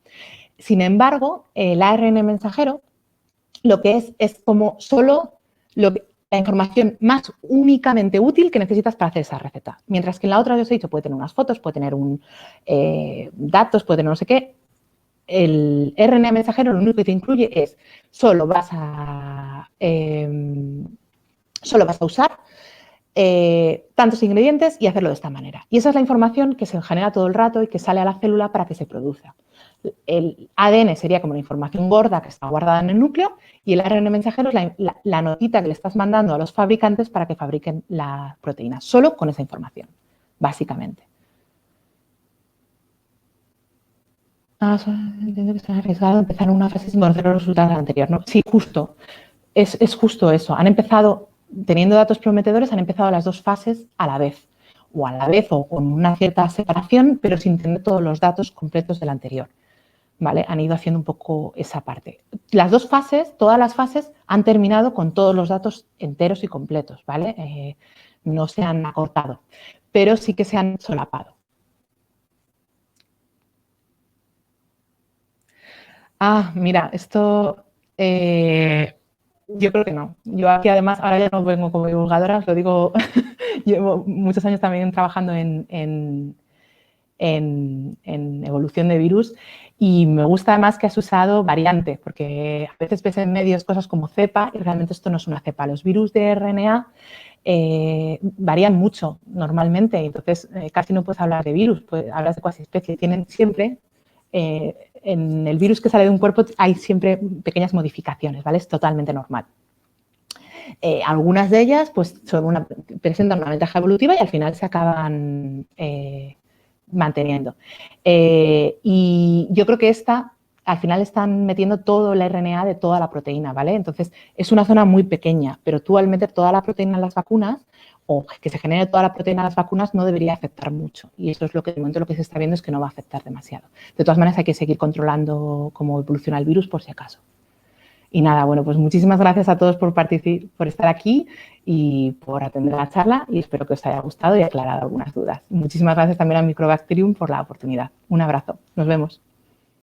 Sin embargo, el ARN mensajero lo que es como solo la información más únicamente útil que necesitas para hacer esa receta. Mientras que en la otra, os he dicho, puede tener unas fotos, puede tener datos, puede tener no sé qué. El RNA mensajero lo único que te incluye es solo vas a usar tantos ingredientes y hacerlo de esta manera. Y esa es la información que se genera todo el rato y que sale a la célula para que se produzca. El ADN sería como la información gorda que está guardada en el núcleo y el ARN mensajero es la notita que le estás mandando a los fabricantes para que fabriquen la proteína, solo con esa información, básicamente. Entiendo que está arriesgado empezar una fase sin conocer los resultados de la anterior, ¿no? Sí, justo. Es justo eso. Han empezado, teniendo datos prometedores, han empezado las dos fases a la vez o con una cierta separación, pero sin tener todos los datos completos del anterior. ¿Vale? Han ido haciendo un poco esa parte. Las dos fases, todas las fases, han terminado con todos los datos enteros y completos, ¿vale? No se han acortado, pero sí que se han solapado. Mira, esto yo creo que no. Yo aquí además, ahora ya no vengo como divulgadora, os lo digo, llevo muchos años también trabajando en evolución de virus y me gusta además que has usado variante, porque a veces ves en medios cosas como cepa y realmente esto no es una cepa. Los virus de RNA varían mucho normalmente, entonces casi no puedes hablar de virus, pues hablas de cuasi especie. Tienen siempre, en el virus que sale de un cuerpo hay siempre pequeñas modificaciones, ¿vale? Es totalmente normal. Algunas de ellas pues presentan una ventaja evolutiva y al final se acaban manteniendo. Y yo creo que al final están metiendo todo el RNA de toda la proteína, ¿vale? Entonces, es una zona muy pequeña, pero tú al meter toda la proteína en las vacunas o que se genere toda la proteína en las vacunas no debería afectar mucho. Y eso es lo que de momento lo que se está viendo es que no va a afectar demasiado. De todas maneras, hay que seguir controlando cómo evoluciona el virus por si acaso. Y nada, bueno, pues muchísimas gracias a todos por estar aquí y por atender la charla y espero que os haya gustado y aclarado algunas dudas. Muchísimas gracias también a Microbacterium por la oportunidad. Un abrazo. Nos vemos.